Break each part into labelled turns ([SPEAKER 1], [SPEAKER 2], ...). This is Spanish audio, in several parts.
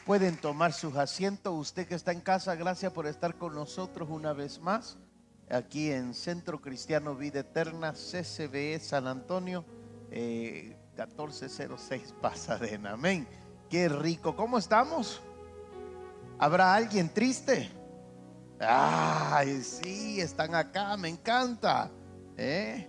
[SPEAKER 1] Pueden tomar sus asientos. Usted que está en casa, gracias por estar con nosotros una vez más aquí en Centro Cristiano Vida Eterna, CCBE San Antonio, 1406 Pasadena. Amén. Qué rico. ¿Cómo estamos? ¿Habrá alguien triste? Ay, sí, están acá, me encanta. Me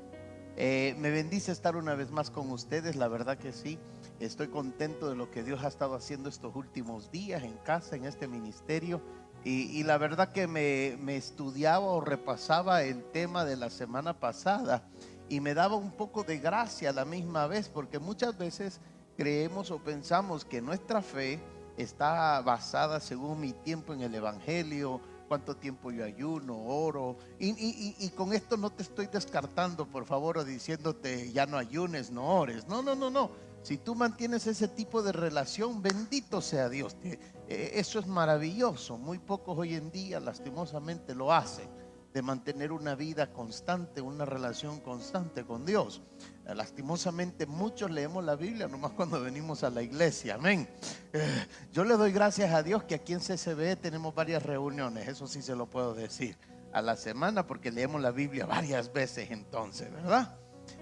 [SPEAKER 1] bendice estar una vez más con ustedes, la verdad que sí. Estoy contento de lo que Dios ha estado haciendo estos últimos días en casa, en este ministerio. Y la verdad que me estudiaba o repasaba el tema de la semana pasada y me daba un poco de gracia a la misma vez, porque muchas veces creemos o pensamos que nuestra fe está basada, según mi tiempo, en el evangelio, cuánto tiempo yo ayuno, oro, y con esto no te estoy descartando, por favor, o diciéndote ya no ayunes, no ores. No. Si tú mantienes ese tipo de relación, bendito sea Dios. Eso es maravilloso. Muy pocos hoy en día lastimosamente lo hacen, de mantener una vida constante, una relación constante con Dios. Lastimosamente muchos leemos la Biblia nomás cuando venimos a la iglesia. Amén. Yo le doy gracias a Dios que aquí en CCB tenemos varias reuniones, eso sí se lo puedo decir, a la semana, porque leemos la Biblia varias veces entonces, ¿verdad?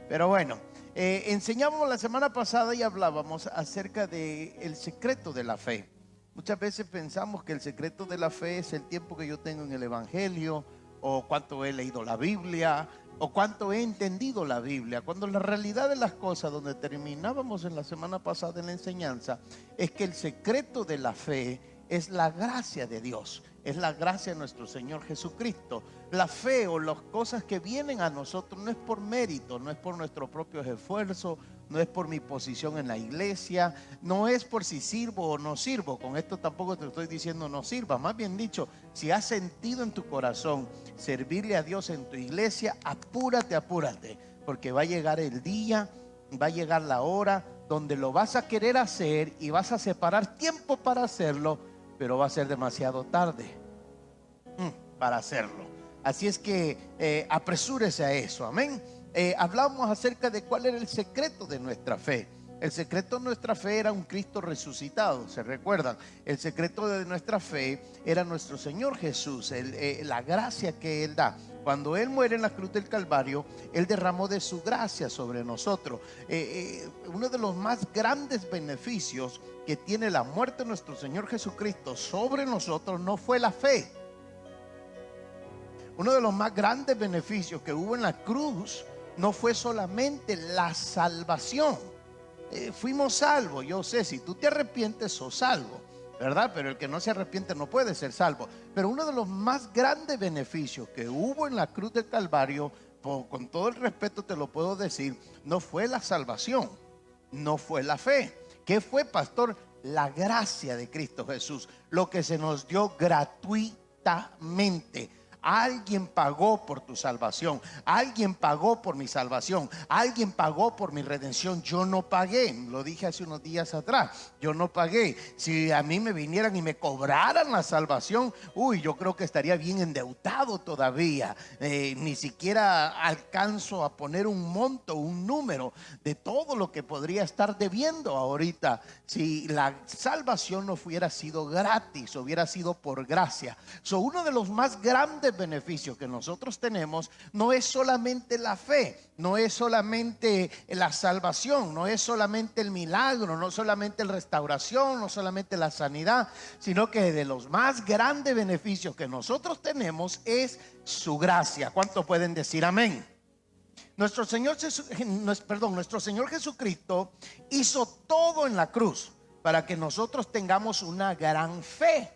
[SPEAKER 1] Pero bueno, enseñamos la semana pasada y hablábamos acerca del secreto de la fe. Muchas veces pensamos que el secreto de la fe es el tiempo que yo tengo en el evangelio, o cuánto he leído la Biblia, o cuánto he entendido la Biblia, cuando la realidad de las cosas, donde terminábamos en la semana pasada en la enseñanza, es que el secreto de la fe es la gracia de Dios, es la gracia de nuestro Señor Jesucristo. La fe o las cosas que vienen a nosotros no es por mérito, no es por nuestros propios esfuerzos, no es por mi posición en la iglesia, no es por si sirvo o no sirvo. Con esto tampoco te estoy diciendo no sirva, más bien dicho, si has sentido en tu corazón servirle a Dios en tu iglesia, apúrate, porque va a llegar el día, va a llegar la hora donde lo vas a querer hacer y vas a separar tiempo para hacerlo, pero va a ser demasiado tarde para hacerlo. Así es que apresúrese a eso, amén. Hablamos acerca de cuál era el secreto de nuestra fe. El secreto de nuestra fe era un Cristo resucitado, ¿se recuerdan? El secreto de nuestra fe era nuestro Señor Jesús, la gracia que Él da. Cuando Él muere en la cruz del Calvario, Él derramó de su gracia sobre nosotros. Uno de los más grandes beneficios que tiene la muerte de nuestro Señor Jesucristo sobre nosotros no fue la fe. Uno de los más grandes beneficios que hubo en la cruz no fue solamente la salvación. Fuimos salvos, yo sé, si tú te arrepientes sos salvo, ¿verdad? Pero el que no se arrepiente no puede ser salvo. Pero uno de los más grandes beneficios que hubo en la cruz del Calvario, con todo el respeto te lo puedo decir, no fue la salvación, no fue la fe. ¿Qué fue, pastor? La gracia de Cristo Jesús, lo que se nos dio gratuitamente. Alguien pagó por tu salvación, alguien pagó por mi salvación, alguien pagó por mi redención. Yo no pagué, lo dije hace unos días atrás, yo no pagué. Si a mí me vinieran y me cobraran la salvación, yo creo que estaría bien endeudado todavía. Ni siquiera alcanzo a poner un monto, un número de todo lo que podría estar debiendo ahorita, si la salvación no hubiera sido gratis, hubiera sido por gracia. Uno de los más grandes beneficios que nosotros tenemos no es solamente la fe, no es solamente la salvación, no es solamente el milagro, no solamente la restauración, no solamente la sanidad, sino que de los más grandes beneficios que nosotros tenemos es su gracia. ¿Cuántos pueden decir amén? Nuestro Señor Jesucristo hizo todo en la cruz para que nosotros tengamos una gran fe.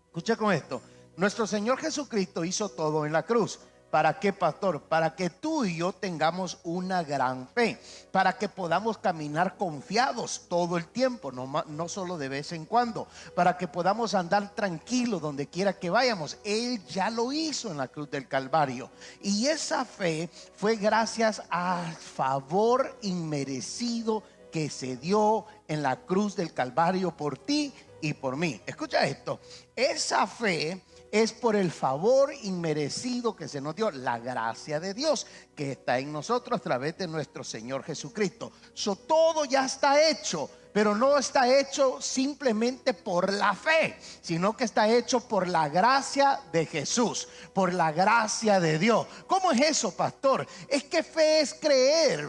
[SPEAKER 1] Escucha con esto. Nuestro Señor Jesucristo hizo todo en la cruz. ¿Para qué, pastor? Para que tú y yo tengamos una gran fe, para que podamos caminar confiados todo el tiempo, no solo de vez en cuando, para que podamos andar tranquilos donde quiera que vayamos. Él ya lo hizo en la cruz del Calvario, y esa fe fue gracias al favor inmerecido que se dio en la cruz del Calvario por ti y por mí. Escucha esto, esa fe es por el favor inmerecido que se nos dio, la gracia de Dios que está en nosotros a través de nuestro Señor Jesucristo. Todo ya está hecho, pero no está hecho simplemente por la fe, sino que está hecho por la gracia de Jesús, por la gracia de Dios. ¿Cómo es eso, pastor? Es que fe es creer.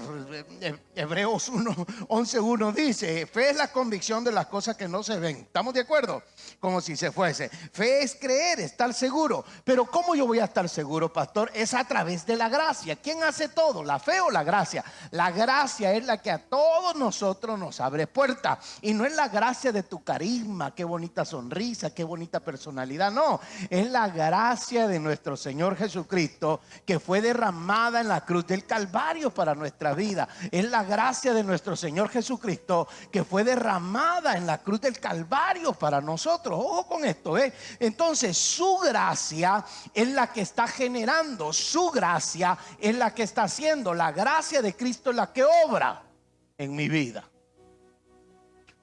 [SPEAKER 1] Hebreos 11:1 dice: fe es la convicción de las cosas que no se ven. ¿Estamos de acuerdo? Como si se fuese. Fe es creer, estar seguro. Pero ¿cómo yo voy a estar seguro, pastor? Es a través de la gracia. ¿Quién hace todo? ¿La fe o la gracia? La gracia es la que a todos nosotros nos abre puerta. Y no es la gracia de tu carisma, qué bonita sonrisa, qué bonita personalidad. No, es la gracia de nuestro Señor Jesucristo, que fue derramada en la cruz del Calvario para nuestra vida. Es la gracia de nuestro Señor Jesucristo, que fue derramada en la cruz del Calvario para nosotros. Ojo con esto, ¿eh? Entonces su gracia es la que está generando, su gracia es la que está haciendo. La gracia de Cristo es la que obra en mi vida.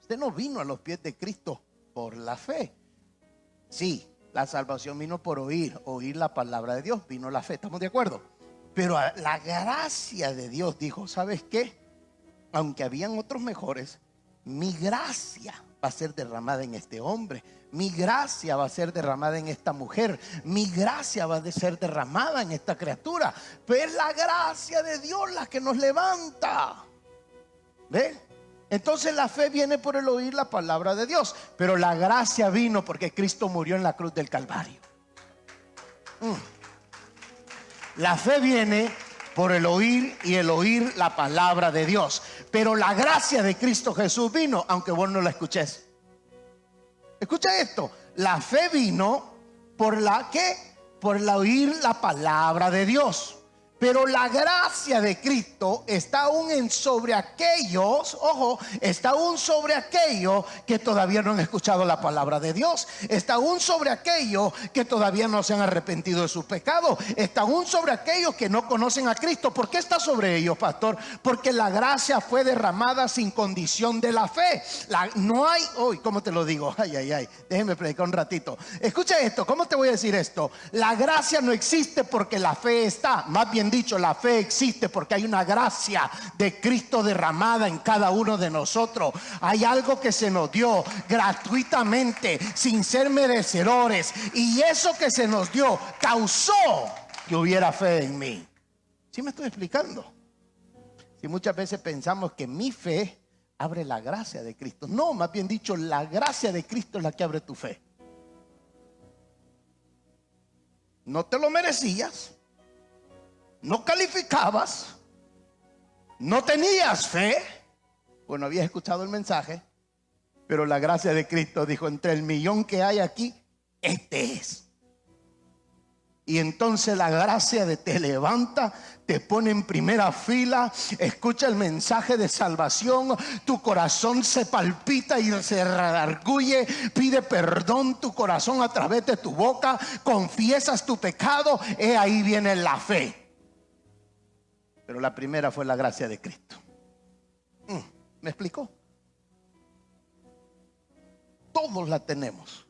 [SPEAKER 1] Usted no vino a los pies de Cristo por la fe. Sí, la salvación vino por oír la palabra de Dios, vino la fe, ¿estamos de acuerdo? Pero la gracia de Dios dijo: ¿sabes qué? Aunque habían otros mejores, mi gracia va a ser derramada en este hombre, mi gracia va a ser derramada en esta mujer, mi gracia va a ser derramada en esta criatura. Pero es la gracia de Dios la que nos levanta. ¿Ve? Entonces la fe viene por el oír la palabra de Dios, pero la gracia vino porque Cristo murió en la cruz del Calvario. La fe viene por el oír y el oír la palabra de Dios, pero la gracia de Cristo Jesús vino aunque vos no la escuches. Escucha esto: la fe vino por la que, por la oír la palabra de Dios. Pero la gracia de Cristo está aún en sobre aquellos, ojo, está aún sobre aquellos que todavía no han escuchado la palabra de Dios. Está aún sobre aquellos que todavía no se han arrepentido de sus pecados. Está aún sobre aquellos que no conocen a Cristo. ¿Por qué está sobre ellos, pastor? Porque la gracia fue derramada sin condición de la fe. No hay, hoy, ¿cómo te lo digo? Déjenme predicar un ratito. Escucha esto, ¿cómo te voy a decir esto? La gracia no existe porque la fe está. Más bien dicho, la fe existe porque hay una gracia de Cristo derramada en cada uno de nosotros. Hay algo que se nos dio gratuitamente, sin ser merecedores, y eso que se nos dio causó que hubiera fe en mí. ¿Sí me estoy explicando? Si muchas veces pensamos que mi fe abre la gracia de Cristo. No, más bien dicho, la gracia de Cristo es la que abre tu fe. No te lo merecías, no calificabas, no tenías fe, bueno, habías escuchado el mensaje, pero la gracia de Cristo dijo: entre el millón que hay aquí, este es. Y entonces la gracia de te levanta, te pone en primera fila, escucha el mensaje de salvación, tu corazón se palpita y se redarguye, pide perdón tu corazón a través de tu boca, confiesas tu pecado, ahí viene la fe. Pero la primera fue la gracia de Cristo. ¿Me explicó? Todos la tenemos.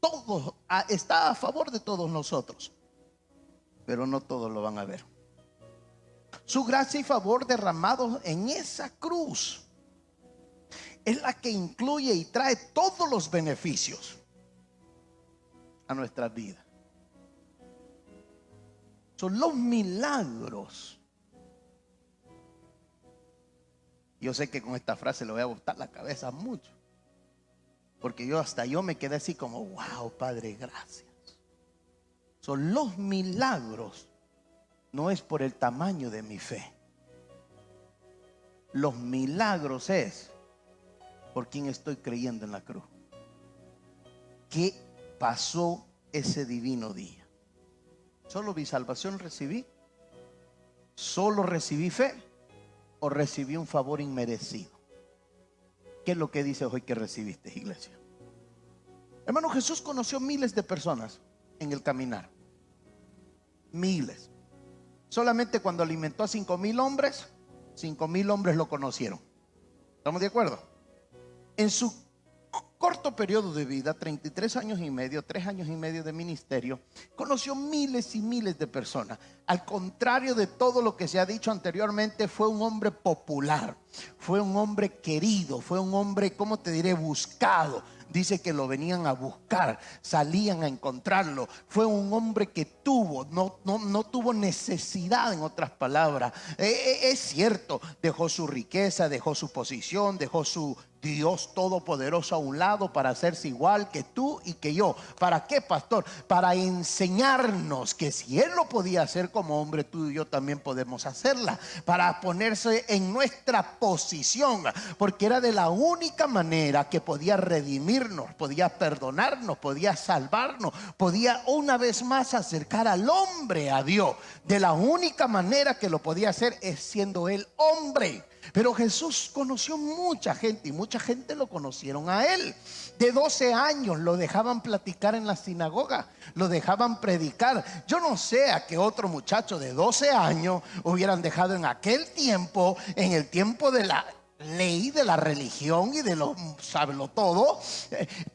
[SPEAKER 1] Todos, está a favor de todos nosotros, pero no todos lo van a ver. Su gracia y favor derramados en esa cruz es la que incluye y trae todos los beneficios a nuestras vidas. Son los milagros. Yo sé que con esta frase le voy a botar la cabeza mucho, porque yo me quedé así como: wow, Padre, gracias. Son los milagros. No es por el tamaño de mi fe. Los milagros es por quien estoy creyendo en la cruz. ¿Qué pasó ese divino día? ¿Solo mi salvación recibí? ¿Solo recibí fe? ¿O recibí un favor inmerecido? ¿Qué es lo que dices hoy que recibiste, iglesia? Hermano, Jesús conoció miles de personas en el caminar. Miles. Solamente cuando alimentó a 5,000 hombres, 5,000 hombres lo conocieron. ¿Estamos de acuerdo? En su corto periodo de vida, 33 años y medio, 3 años y medio de ministerio, conoció miles y miles de personas. Al contrario de todo lo que se ha dicho anteriormente, fue un hombre popular, fue un hombre querido, fue un hombre, ¿cómo te diré?, buscado. Dice que lo venían a buscar, salían a encontrarlo. Fue un hombre que no tuvo necesidad, en otras palabras. Es cierto, dejó su riqueza, dejó su posición, dejó su Dios todopoderoso a un lado para hacerse igual que tú y que yo. ¿Para qué, pastor? Para enseñarnos que si Él lo podía hacer como hombre, tú y yo también podemos hacerla. Para ponerse en nuestra posición, porque era de la única manera que podía redimirnos, podía perdonarnos, podía salvarnos, podía una vez más acercar al hombre a Dios. De la única manera que lo podía hacer es siendo Él hombre. Pero Jesús conoció mucha gente y mucha gente lo conocieron a Él. De 12 años lo dejaban platicar en la sinagoga, lo dejaban predicar. Yo no sé a qué otro muchacho de 12 años hubieran dejado en aquel tiempo, en el tiempo de la ley, de la religión y de lo, sábelo todo,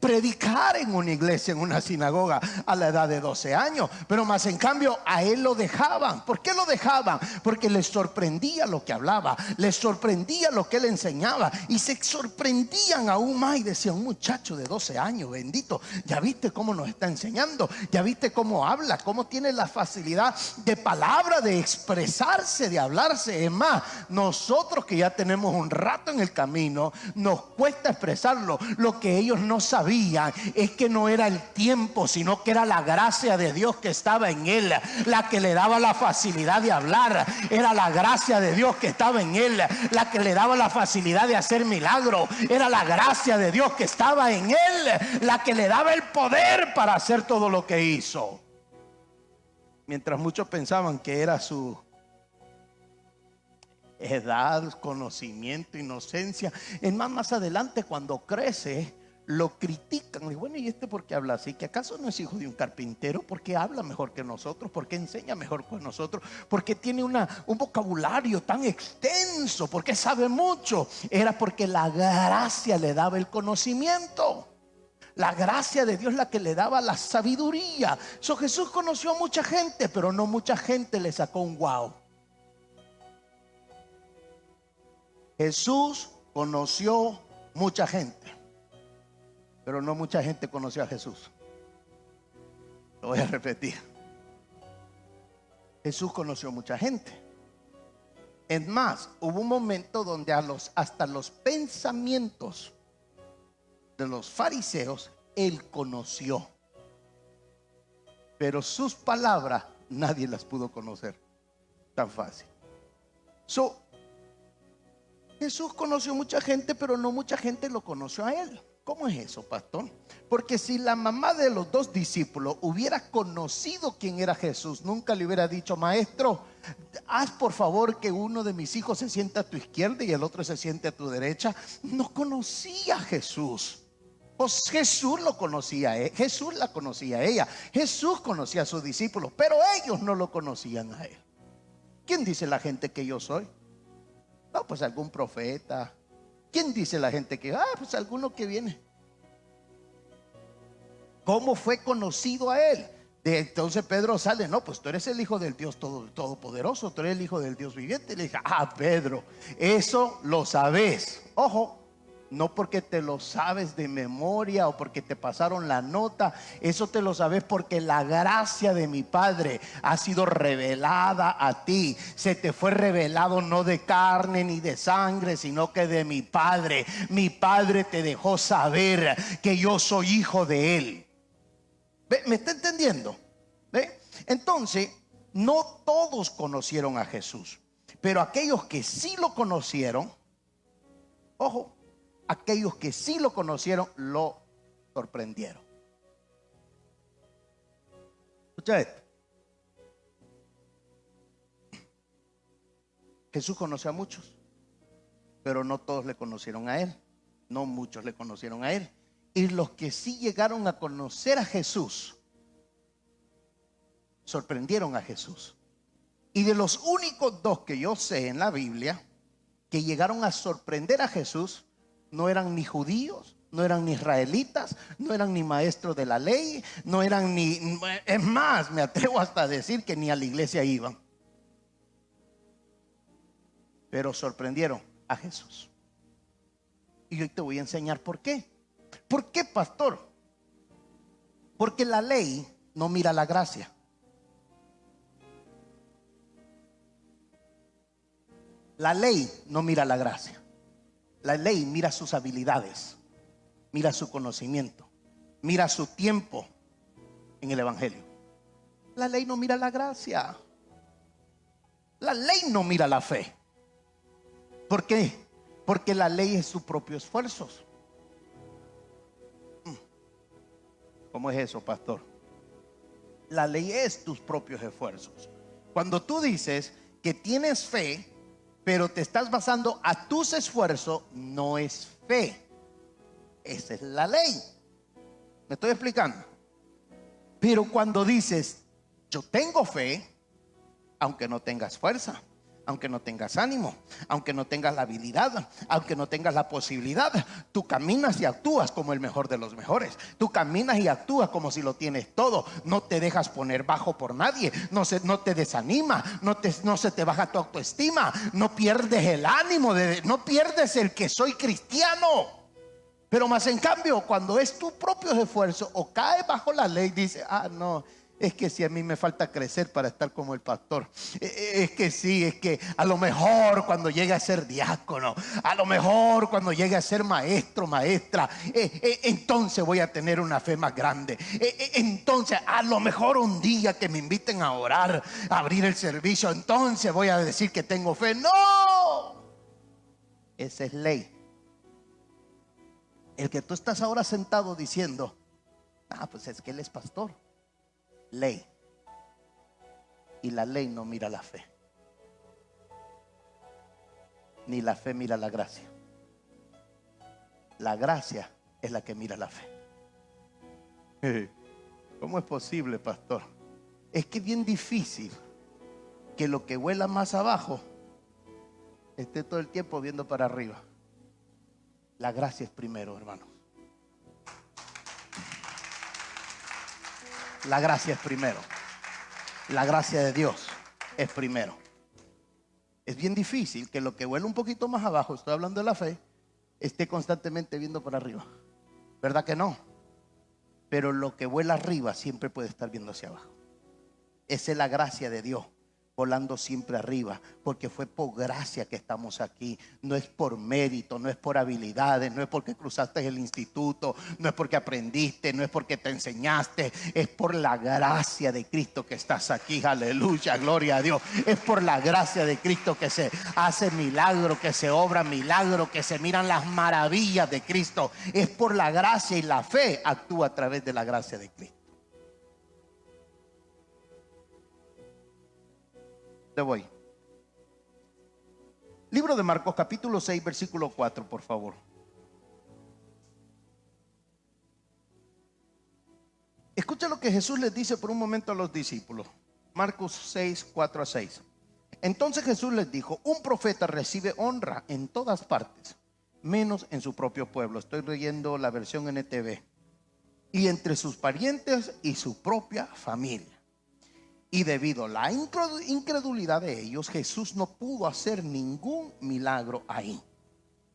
[SPEAKER 1] predicar en una iglesia, en una sinagoga a la edad de 12 años. Pero más en cambio a él lo dejaban. ¿Por qué lo dejaban? Porque les sorprendía lo que hablaba, les sorprendía lo que él enseñaba, y se sorprendían aún más y decían: un muchacho de 12 años, bendito, ya viste cómo nos está enseñando, ya viste cómo habla, cómo tiene la facilidad de palabra, de expresarse, de hablarse. Es más, nosotros que ya tenemos un rato en el camino, nos cuesta expresarlo. Lo que ellos no sabían es que no era el tiempo, sino que era la gracia de Dios que estaba en él, la que le daba la facilidad de hablar. Era la gracia de Dios que estaba en él, la que le daba la facilidad de hacer milagros. Era la gracia de Dios que estaba en él, la que le daba el poder para hacer todo lo que hizo. Mientras muchos pensaban que era su edad, conocimiento, inocencia, es más adelante, cuando crece, lo critican. Y bueno, ¿y este por qué habla así? ¿Que acaso no es hijo de un carpintero? ¿Por qué habla mejor que nosotros? ¿Por qué enseña mejor que nosotros? ¿Por qué tiene un vocabulario tan extenso? ¿Por qué sabe mucho? Era porque la gracia le daba el conocimiento. La gracia de Dios la que le daba la sabiduría. Jesús conoció a mucha gente, pero no mucha gente le sacó un wow. Jesús conoció mucha gente, pero no mucha gente conoció a Jesús. Lo voy a repetir. Jesús conoció mucha gente. Es más, hubo un momento donde hasta los pensamientos de los fariseos Él conoció, pero sus palabras nadie las pudo conocer tan fácil. Jesús conoció mucha gente, pero no mucha gente lo conoció a Él. ¿Cómo es eso, pastor? Porque si la mamá de los dos discípulos hubiera conocido quién era Jesús, nunca le hubiera dicho: maestro, haz por favor que uno de mis hijos se siente a tu izquierda y el otro se siente a tu derecha. No conocía a Jesús. Pues Jesús lo conocía, Jesús la conocía a ella, Jesús conocía a sus discípulos, pero ellos no lo conocían a Él. ¿Quién dice la gente que yo soy? No, pues algún profeta. ¿Quién dice la gente que? Pues alguno que viene. ¿Cómo fue conocido a Él? Entonces Pedro sale: no, pues tú eres el hijo del Dios todopoderoso, tú eres el hijo del Dios viviente. Y le dije: Pedro, eso lo sabes. Ojo, no porque te lo sabes de memoria o porque te pasaron la nota. Eso te lo sabes porque la gracia de mi Padre ha sido revelada a ti. Se te fue revelado no de carne ni de sangre, sino que de mi Padre. Mi Padre te dejó saber que yo soy hijo de Él. ¿Me está entendiendo? ¿Ve? Entonces, no todos conocieron a Jesús, pero aquellos que sí lo conocieron, ojo, aquellos que sí lo conocieron lo sorprendieron. Escucha esto. Jesús conoció a muchos, pero no todos le conocieron a Él. No muchos le conocieron a Él. Y los que sí llegaron a conocer a Jesús sorprendieron a Jesús. Y de los únicos dos que yo sé en la Biblia que llegaron a sorprender a Jesús, no eran ni judíos No eran ni israelitas, no eran ni maestros de la ley, no eran ni, es más, me atrevo hasta a decir que ni a la iglesia iban. Pero sorprendieron a Jesús. Y hoy te voy a enseñar por qué. ¿Por qué, pastor? Porque la ley no mira la gracia. La ley no mira la gracia. La ley mira sus habilidades, mira su conocimiento, mira su tiempo en el evangelio. La ley no mira la gracia. La ley no mira la fe. ¿Por qué? Porque la ley es su propio esfuerzo. ¿Cómo es eso, pastor? La ley es tus propios esfuerzos. Cuando tú dices que tienes fe, pero te estás basando a tus esfuerzos, no es fe. Esa es la ley. ¿Me estoy explicando? Pero cuando dices, yo tengo fe, aunque no tengas fuerza, aunque no tengas ánimo, aunque no tengas la habilidad, aunque no tengas la posibilidad, tú caminas y actúas como el mejor de los mejores. Tú caminas y actúas como si lo tienes todo. No te dejas poner bajo por nadie. No te desanima, no se te baja tu autoestima. No pierdes el ánimo, no pierdes el que soy cristiano. Pero más en cambio, cuando es tu propio esfuerzo o caes bajo la ley, dice, no, es que si a mí me falta crecer para estar como el pastor. Es que sí, es que a lo mejor cuando llegue a ser diácono, a lo mejor cuando llegue a ser maestro, maestra, entonces voy a tener una fe más grande. Entonces a lo mejor un día que me inviten a orar, a abrir el servicio, entonces voy a decir que tengo fe. No, esa es ley. El que tú estás ahora sentado diciendo, pues es que él es pastor. Ley. Y la ley no mira la fe, ni la fe mira la gracia. La gracia es la que mira la fe. ¿Cómo es posible, pastor? Es que es bien difícil que lo que vuela más abajo esté todo el tiempo viendo para arriba. La gracia es primero, hermanos. La gracia es primero. La gracia de Dios es primero. Es bien difícil que lo que vuela un poquito más abajo, estoy hablando de la fe, esté constantemente viendo para arriba. ¿Verdad que no? Pero lo que vuela arriba siempre puede estar viendo hacia abajo. Esa es la gracia de Dios, volando siempre arriba, porque fue por gracia que estamos aquí. No es por mérito, no es por habilidades, no es porque cruzaste el instituto, no es porque aprendiste, no es porque te enseñaste, es por la gracia de Cristo que estás aquí. Aleluya, gloria a Dios. Es por la gracia de Cristo que se hace milagro, que se obra milagro, que se miran las maravillas de Cristo. Es por la gracia, y la fe actúa a través de la gracia de Cristo. Te voy. Libro de Marcos, capítulo 6, versículo 4, por favor. Escucha lo que Jesús les dice por un momento a los discípulos. Marcos 6, 4 a 6. Entonces Jesús les dijo: un profeta recibe honra en todas partes, menos en su propio pueblo. Estoy leyendo la versión NTV. Y entre sus parientes y su propia familia. Y debido a la incredulidad de ellos, Jesús no pudo hacer ningún milagro ahí,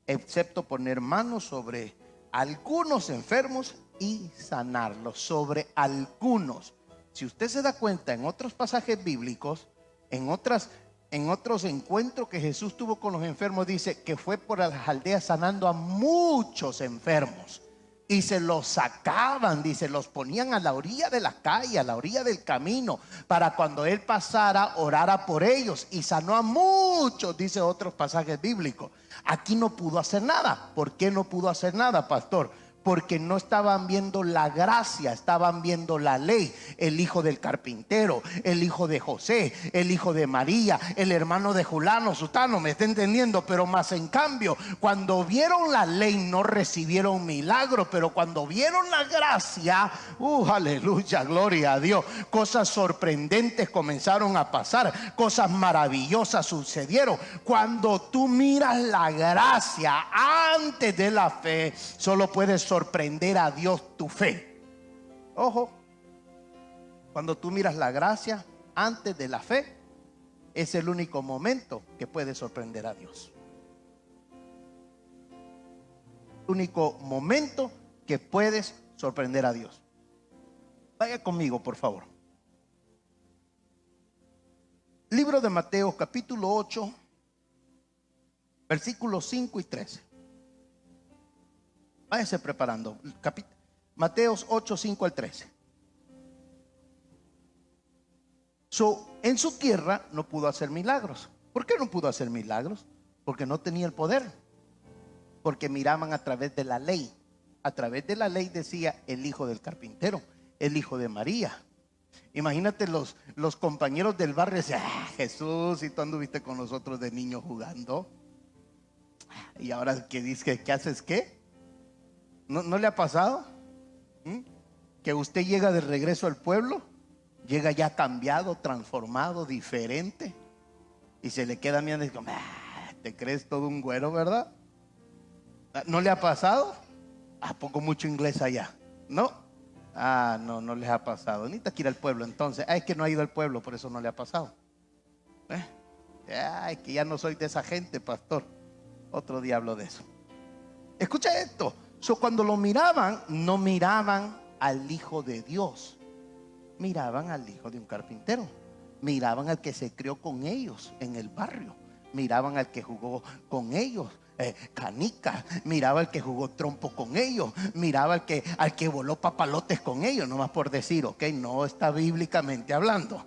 [SPEAKER 1] excepto poner manos sobre algunos enfermos y sanarlos. Sobre algunos. Si usted se da cuenta, en otros pasajes bíblicos, en otros encuentros que Jesús tuvo con los enfermos, dice que fue por las aldeas sanando a muchos enfermos. Y se los sacaban, dice, los ponían a la orilla de la calle, a la orilla del camino, para cuando él pasara, orara por ellos. Y sanó a muchos, dice otros pasajes bíblicos. Aquí no pudo hacer nada. ¿Por qué no pudo hacer nada, pastor? Porque no estaban viendo la gracia, estaban viendo la ley. El hijo del carpintero, el hijo de José, el hijo de María, el hermano de Julano, Sutano, ¿me está entendiendo? Pero más en cambio, cuando vieron la ley no recibieron milagro, pero cuando vieron la gracia, aleluya, gloria a Dios, cosas sorprendentes comenzaron a pasar, cosas maravillosas sucedieron. Cuando tú miras la gracia antes de la fe, solo puedes sorprender a Dios tu fe. Ojo, cuando tú miras la gracia antes de la fe, es el único momento que puede sorprender a Dios. Único momento que puedes sorprender a Dios. Vaya conmigo, por favor. Libro de Mateo, capítulo 8, versículos 5 y 13. Váyase preparando. Mateo 8, 5 al 13. En su tierra no pudo hacer milagros. ¿Por qué no pudo hacer milagros? Porque no tenía el poder. Porque miraban a través de la ley. A través de la ley decía el hijo del carpintero, el hijo de María. Imagínate los compañeros del barrio decían: Jesús, si tú anduviste con nosotros de niño jugando, y ahora que dices que haces qué. ¿No le ha pasado? Que usted llega de regreso al pueblo, llega ya cambiado, transformado, diferente, y se le queda mirando y dice: te crees todo un güero, ¿verdad? ¿No le ha pasado? ¿A poco mucho inglés allá? ¿No? No les ha pasado. Necesita que ir al pueblo entonces. Es que no ha ido al pueblo, por eso no le ha pasado. Es que ya no soy de esa gente, pastor. Otro día hablo de eso. Escucha esto. Cuando lo miraban, no miraban al Hijo de Dios, miraban al hijo de un carpintero. Miraban al que se crió con ellos en el barrio. Miraban al que jugó con ellos canicas. Miraba al que jugó trompo con ellos. Miraba al que voló papalotes con ellos. Nomás por decir, ok, no está bíblicamente hablando.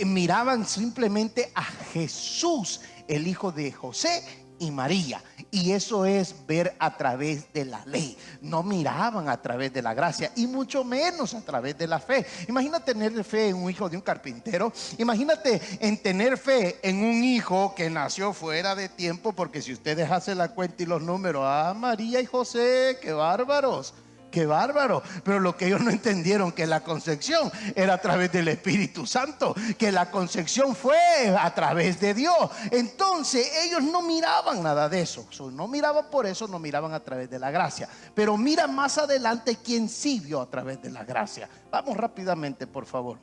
[SPEAKER 1] Miraban simplemente a Jesús, el hijo de José y María. Y eso es ver a través de la ley. No miraban a través de la gracia, y mucho menos a través de la fe. Imagínate tener fe en un hijo de un carpintero. Imagínate en tener fe en un hijo que nació fuera de tiempo. Porque si ustedes hacen la cuenta y los números, María y José, qué bárbaros. Qué bárbaro. Pero lo que ellos no entendieron, que la concepción era a través del Espíritu Santo, que la concepción fue a través de Dios. Entonces ellos no miraban nada de eso. No miraban por eso, no miraban a través de la gracia. Pero mira más adelante quién sí vio a través de la gracia. Vamos rápidamente, por favor.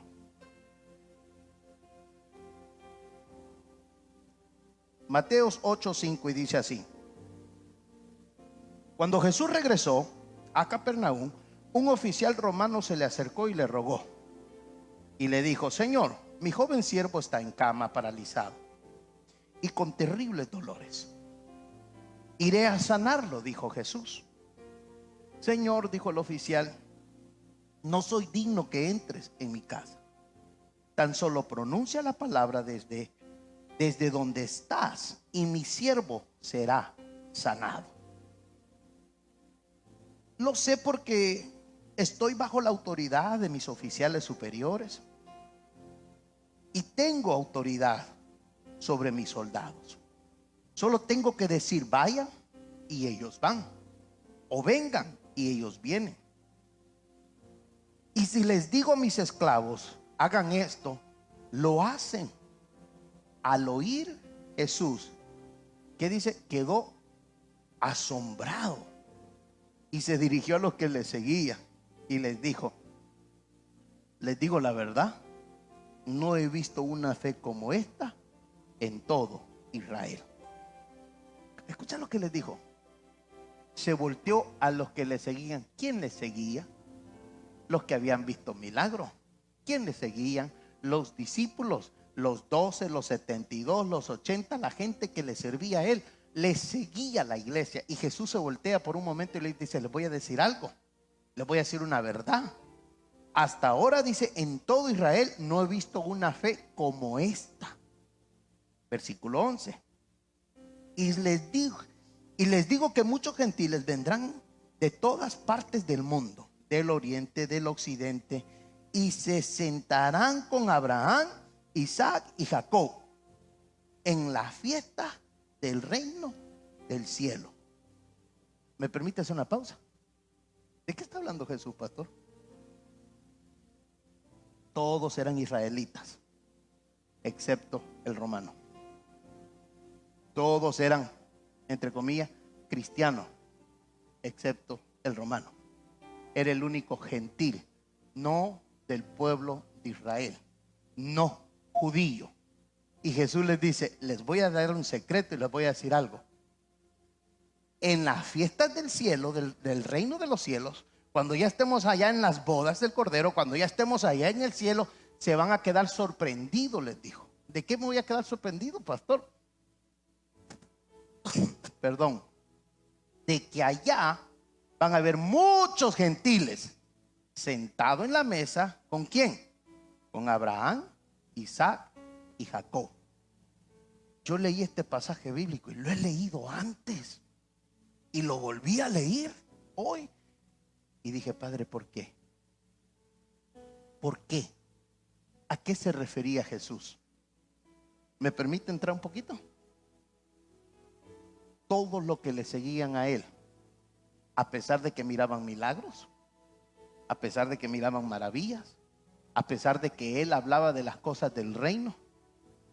[SPEAKER 1] Mateos 8:5, y dice así: cuando Jesús regresó a Capernaum, un oficial romano se le acercó y le rogó y le dijo: Señor, mi joven siervo está en cama, paralizado y con terribles dolores. Iré a sanarlo, dijo Jesús. Señor, dijo el oficial, no soy digno que entres en mi casa. Tan solo pronuncia la palabra desde donde estás y mi siervo será sanado. Lo sé porque estoy bajo la autoridad de mis oficiales superiores y tengo autoridad sobre mis soldados. Solo tengo que decir vayan y ellos van, o vengan y ellos vienen. Y si les digo a mis esclavos hagan esto, lo hacen. Al oír Jesús, ¿qué dice? Quedó asombrado y se dirigió a los que le seguían y les dijo: les digo la verdad, no he visto una fe como esta en todo Israel. Escucha lo que les dijo. Se volteó a los que le seguían. ¿Quién le seguía? Los que habían visto milagros. ¿Quién le seguían? Los discípulos, los 12, los 72, los 80, la gente que le servía a él. Le seguía la iglesia. Y Jesús se voltea por un momento y le dice: les voy a decir algo, les voy a decir una verdad. Hasta ahora, dice, en todo Israel no he visto una fe como esta. Versículo 11. Y les digo que muchos gentiles vendrán de todas partes del mundo, del oriente, del occidente, y se sentarán con Abraham, Isaac y Jacob en la fiesta del reino del cielo. ¿Me permite hacer una pausa? ¿De qué está hablando Jesús, pastor? Todos eran israelitas, excepto el romano. Todos eran, entre comillas, cristianos, excepto el romano. Era el único gentil, no del pueblo de Israel, no judío. Y Jesús les dice, les voy a dar un secreto y les voy a decir algo. En las fiestas del cielo, del reino de los cielos, cuando ya estemos allá en las bodas del Cordero, cuando ya estemos allá en el cielo, se van a quedar sorprendidos, les dijo. ¿De qué me voy a quedar sorprendido, pastor? Perdón. De que allá van a haber muchos gentiles sentados en la mesa. ¿Con quién? Con Abraham, Isaac y Jacob. Yo leí este pasaje bíblico y lo he leído antes y lo volví a leer hoy y dije, Padre, ¿por qué? ¿Por qué? ¿A qué se refería Jesús? ¿Me permite entrar un poquito? Todos los que le seguían a él, a pesar de que miraban milagros, a pesar de que miraban maravillas, a pesar de que él hablaba de las cosas del reino,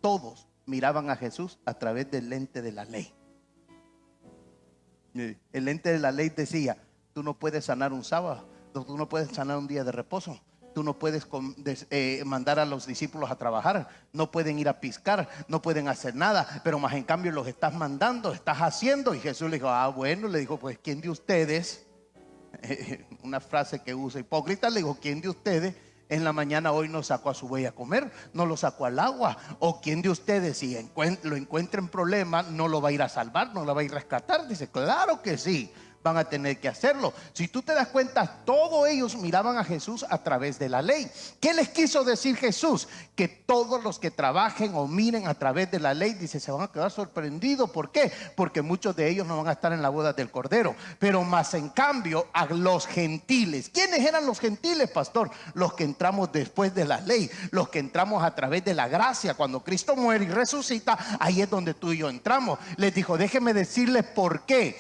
[SPEAKER 1] todos miraban a Jesús a través del lente de la ley. El lente de la ley decía, tú no puedes sanar un sábado, tú no puedes sanar un día de reposo, tú no puedes mandar a los discípulos a trabajar, no pueden ir a pescar, no pueden hacer nada, pero más en cambio los estás mandando, estás haciendo. Y Jesús le dijo, bueno, le dijo, pues ¿quién de ustedes? Una frase que usa hipócrita, le dijo, ¿quién de ustedes en la mañana hoy no sacó a su buey a comer? No lo sacó al agua. ¿O quién de ustedes si lo encuentra en problema no lo va a ir a salvar, no lo va a ir a rescatar? Dice, claro que sí, van a tener que hacerlo. Si tú te das cuenta, todos ellos miraban a Jesús a través de la ley. ¿Qué les quiso decir Jesús? Que todos los que trabajen o miren a través de la ley, dice, se van a quedar sorprendidos. ¿Por qué? Porque muchos de ellos no van a estar en la boda del Cordero. Pero más en cambio a los gentiles. ¿Quiénes eran los gentiles, pastor? Los que entramos después de la ley, los que entramos a través de la gracia. Cuando Cristo muere y resucita, ahí es donde tú y yo entramos. Les dijo, déjenme decirles por qué.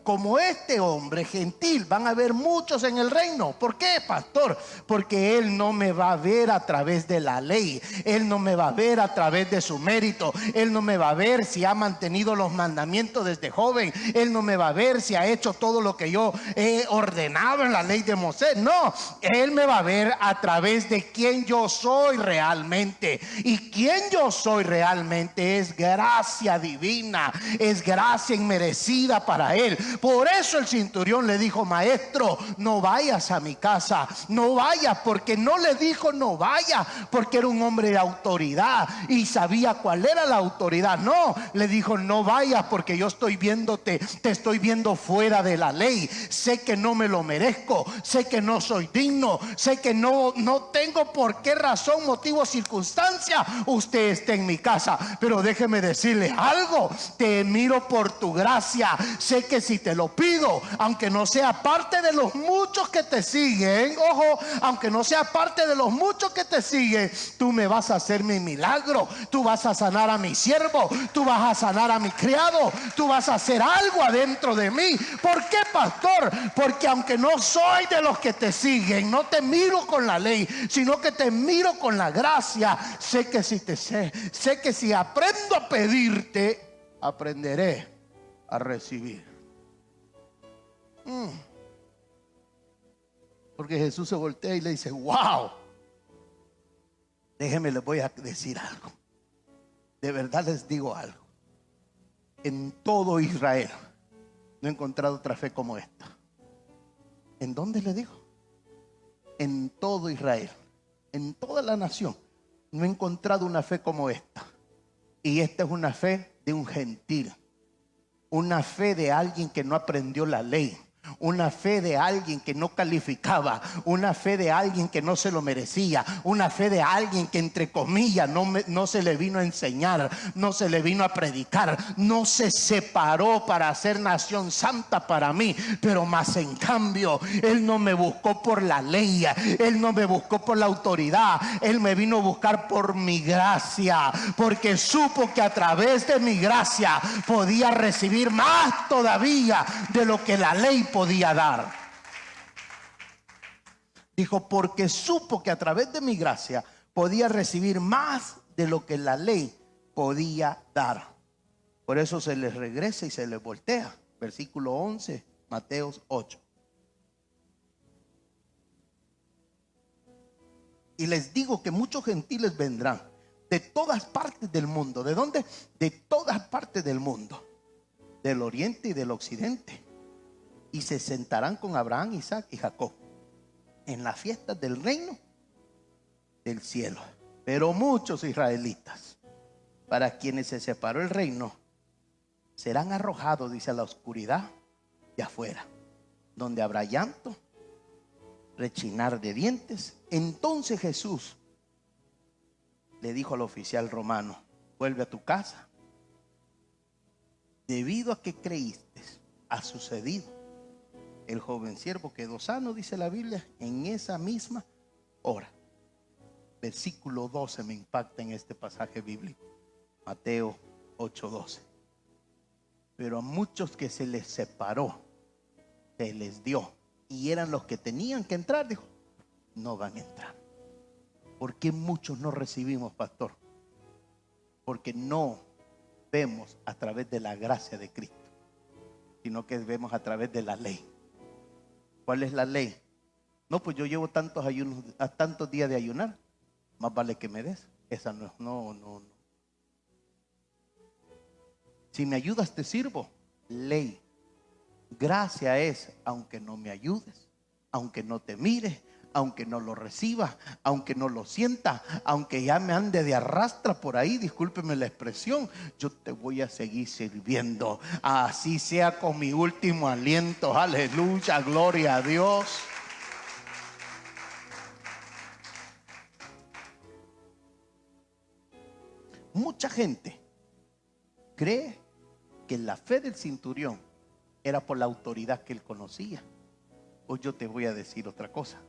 [SPEAKER 1] Como este hombre gentil, van a haber muchos en el reino. ¿Por qué, pastor? Porque él no me va a ver a través de la ley, él no me va a ver a través de su mérito, él no me va a ver si ha mantenido los mandamientos desde joven, él no me va a ver si ha hecho todo lo que yo he ordenado en la ley de Moisés. No, él me va a ver a través de quién yo soy realmente. Y quién yo soy realmente es gracia divina, es gracia inmerecida para él. Por eso el centurión le dijo, maestro, no vayas a mi casa, no vayas. Porque no le dijo no vaya porque era un hombre de autoridad y sabía cuál era la autoridad. No, le dijo no vayas porque yo estoy viéndote, te estoy viendo fuera de la ley. Sé que no me lo merezco, sé que no soy digno, sé que no tengo por qué razón, motivo, circunstancia usted esté en mi casa. Pero déjeme decirle algo, te miro por tu gracia. Sé que si te lo pido, aunque no sea parte de los muchos que te siguen, ojo, aunque no sea parte de los muchos que te siguen, tú me vas a hacer mi milagro, tú vas a sanar a mi siervo, tú vas a sanar a mi criado, tú vas a hacer algo adentro de mí. ¿Por qué, pastor? Porque aunque no soy de los que te siguen, no te miro con la ley, sino que te miro con la gracia. Sé que si aprendo a pedirte, aprenderé a recibir. Porque Jesús se voltea y le dice, wow, déjenme, les voy a decir algo. De verdad les digo algo. En todo Israel no he encontrado otra fe como esta. ¿En dónde le digo? En todo Israel, en toda la nación, no he encontrado una fe como esta. Y esta es una fe de un gentil, una fe de alguien que no aprendió la ley, una fe de alguien que no calificaba, una fe de alguien que no se lo merecía, una fe de alguien que entre comillas no se le vino a enseñar, no se le vino a predicar, no se separó para hacer nación santa para mí. Pero más en cambio, él no me buscó por la ley, él no me buscó por la autoridad, él me vino a buscar por mi gracia, porque supo que a través de mi gracia podía recibir más todavía de lo que la ley podía dar. Dijo, porque supo que a través de mi gracia podía recibir más de lo que la ley podía dar. Por eso se les regresa y se les voltea. Versículo 11 Mateo 8. Y les digo que muchos gentiles vendrán de todas partes del mundo. ¿De dónde? De todas partes del mundo, del oriente y del occidente, y se sentarán con Abraham, Isaac y Jacob en las fiestas del reino del cielo. Pero muchos israelitas, para quienes se separó el reino, serán arrojados, dice, a la oscuridad de afuera, donde habrá llanto, rechinar de dientes. Entonces Jesús le dijo al oficial romano: vuelve a tu casa, debido a que creíste, ha sucedido. El joven siervo quedó sano, dice la Biblia, en esa misma hora. Versículo 12 me impacta en este pasaje bíblico, Mateo 8:12. Pero a muchos que se les separó, se les dio, y eran los que tenían que entrar, dijo, no van a entrar. ¿Por qué muchos no recibimos, pastor? Porque no vemos a través de la gracia de Cristo, sino que vemos a través de la ley. ¿Cuál es la ley? No, pues yo llevo tantos ayunos, tantos días de ayunar, más vale que me des. Esa no es, no. Si me ayudas te sirvo. Ley. Gracia es, aunque no me ayudes, aunque no te mires, aunque no lo reciba, aunque no lo sienta, aunque ya me ande de arrastra por ahí, discúlpeme la expresión, yo te voy a seguir sirviendo, así sea con mi último aliento. Aleluya, gloria a Dios. Mucha gente cree que la fe del centurión era por la autoridad que él conocía. Hoy yo te voy a decir otra cosa.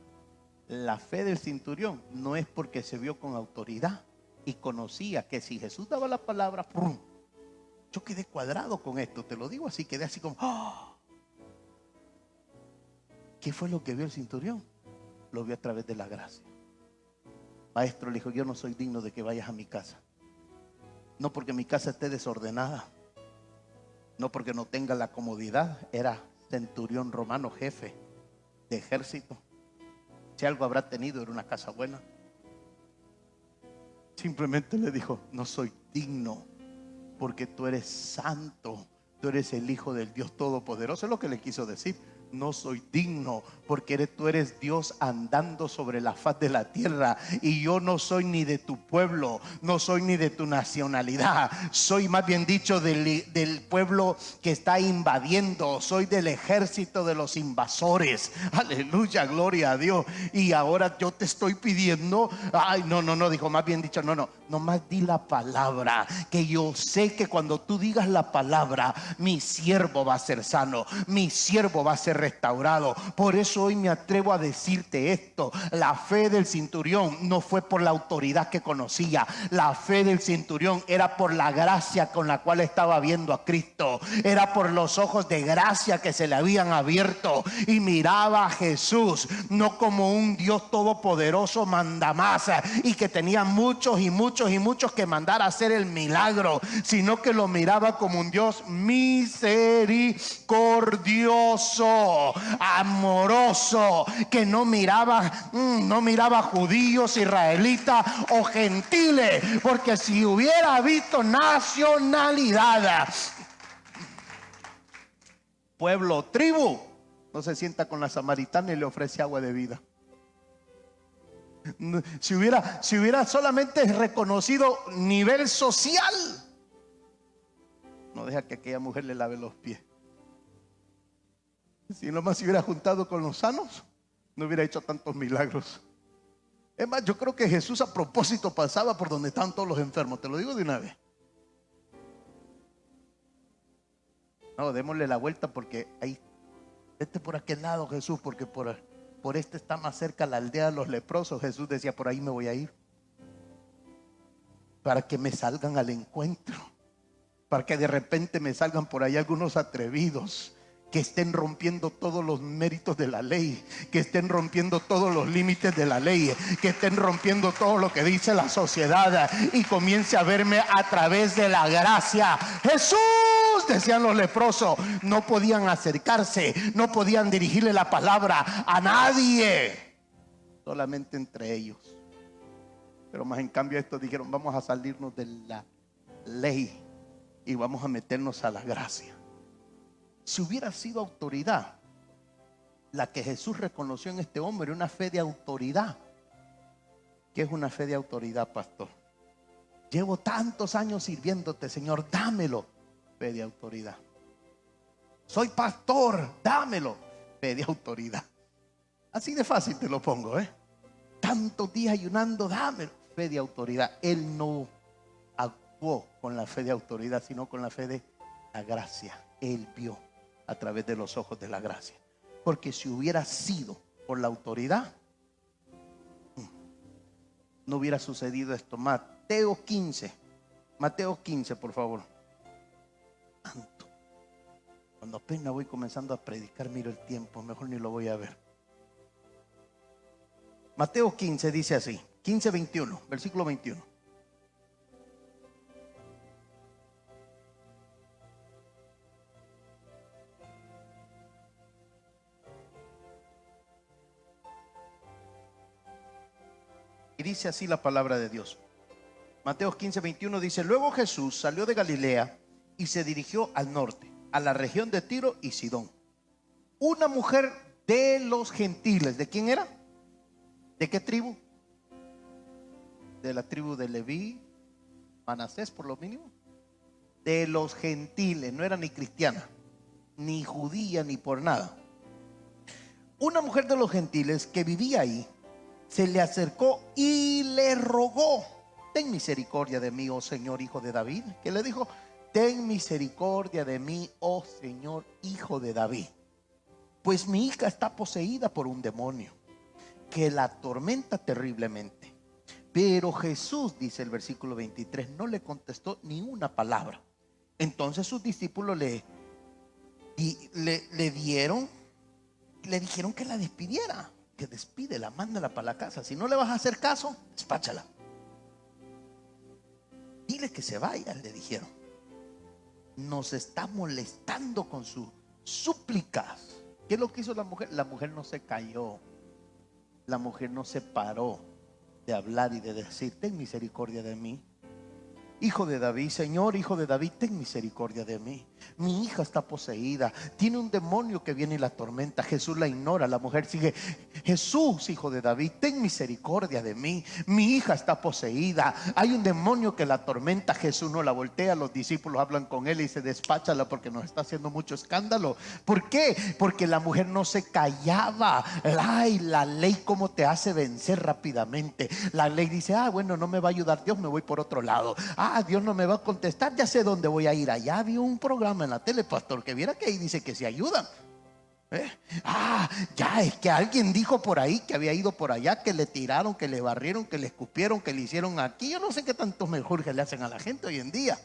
[SPEAKER 1] La fe del centurión no es porque se vio con autoridad y conocía que si Jesús daba la palabra, ¡pum! Yo quedé cuadrado con esto, te lo digo así, quedé así como ¡oh! ¿Qué fue lo que vio el centurión? Lo vio a través de la gracia. Maestro, le dijo, yo no soy digno de que vayas a mi casa. No porque mi casa esté desordenada, no porque no tenga la comodidad. Era centurión romano, jefe de ejército. Si algo habrá tenido, era una casa buena. Simplemente le dijo, no soy digno, porque tú eres santo, tú eres el Hijo del Dios Todopoderoso. Es lo que le quiso decir. No soy digno, porque tú eres Dios andando sobre la faz de la tierra, y yo no soy ni de tu pueblo, no soy ni de tu nacionalidad, soy más bien dicho del pueblo que está invadiendo, soy del ejército de los invasores. Aleluya, gloria a Dios. Y ahora yo te estoy pidiendo, ay, no, dijo, más bien dicho, no más di la palabra, que yo sé que cuando tú digas la palabra, mi siervo va a ser sano, mi siervo va a ser restaurado. Por eso hoy me atrevo a decirte esto: la fe del centurión no fue por la autoridad que conocía, la fe del centurión era por la gracia con la cual estaba viendo a Cristo, era por los ojos de gracia que se le habían abierto, y miraba a Jesús no como un Dios todopoderoso mandamás y que tenía muchos que mandar a hacer el milagro, sino que lo miraba como un Dios misericordioso, amoroso, que no miraba judíos, israelitas o gentiles, porque si hubiera visto nacionalidad, pueblo, tribu, no se sienta con la samaritana y le ofrece agua de vida. Si hubiera solamente reconocido nivel social, no deja que aquella mujer le lave los pies. Si nomás se hubiera juntado con los sanos, no hubiera hecho tantos milagros. Es más, yo creo que Jesús a propósito pasaba por donde están todos los enfermos. Te lo digo de una vez. No, démosle la vuelta, porque ahí, por aquel lado, Jesús, porque por este está más cerca la aldea de los leprosos. Jesús decía, por ahí me voy a ir, para que me salgan al encuentro, para que de repente me salgan por ahí algunos atrevidos que estén rompiendo todos los méritos de la ley, que estén rompiendo todos los límites de la ley, que estén rompiendo todo lo que dice la sociedad y comience a verme a través de la gracia. Jesús, decían los leprosos, no podían acercarse, no podían dirigirle la palabra a nadie, solamente entre ellos. Pero más en cambio estos dijeron, vamos a salirnos de la ley y vamos a meternos a la gracia. Si hubiera sido autoridad la que Jesús reconoció en este hombre, una fe de autoridad. ¿Qué es una fe de autoridad, pastor? Llevo tantos años sirviéndote, Señor, dámelo. Fe de autoridad. Soy pastor, dámelo. Fe de autoridad. Así de fácil te lo pongo, tantos días ayunando, dámelo. Fe de autoridad. Él no actuó con la fe de autoridad, sino con la fe de la gracia. Él vio a través de los ojos de la gracia. Porque si hubiera sido por la autoridad, no hubiera sucedido esto. Mateo 15, por favor. Tanto. Cuando apenas voy comenzando a predicar, miro el tiempo, mejor ni lo voy a ver. Mateo 15 dice así, 15:21, versículo 21. Y dice así la palabra de Dios. Mateo 15:21 dice: luego Jesús salió de Galilea y se dirigió al norte, a la región de Tiro y Sidón. Una mujer de los gentiles, ¿de quién era? ¿De qué tribu? De la tribu de Leví, Manasés por lo mínimo. De los gentiles, no era ni cristiana, ni judía, ni por nada. Una mujer de los gentiles que vivía ahí se le acercó y le rogó: ten misericordia de mí, oh Señor, hijo de David. Que le dijo: ten misericordia de mí, oh Señor, hijo de David, pues mi hija está poseída por un demonio que la atormenta terriblemente. Pero Jesús, dice el versículo 23, no le contestó ni una palabra. Entonces sus discípulos le dijeron que la despidiera. Que despídela, mándala para la casa. Si no le vas a hacer caso, despáchala. Dile que se vaya, le dijeron. Nos está molestando con sus súplicas. ¿Qué es lo que hizo la mujer? La mujer no se cayó. La mujer no se paró de hablar y de decir: ten misericordia de mí, hijo de David. Señor, hijo de David, ten misericordia de mí. Mi hija está poseída, tiene un demonio que viene y la atormenta. Jesús la ignora, la mujer sigue: Jesús, hijo de David, ten misericordia de mí. Mi hija está poseída, hay un demonio que la atormenta. Jesús no la voltea, los discípulos hablan con él y dice: despáchala porque nos está haciendo mucho escándalo. ¿Por qué? Porque la mujer no se callaba. Ay, la ley cómo te hace vencer rápidamente. La ley dice: bueno, no me va a ayudar Dios, me voy por otro lado. Dios no me va a contestar, ya sé dónde voy a ir. Allá vi un programa en la tele, pastor, que viera que ahí dice que se ayudan. Ya es que alguien dijo por ahí que había ido por allá, que le tiraron, que le barrieron, que le escupieron, que le hicieron aquí. Yo no sé qué tantos menjurjes le hacen a la gente hoy en día,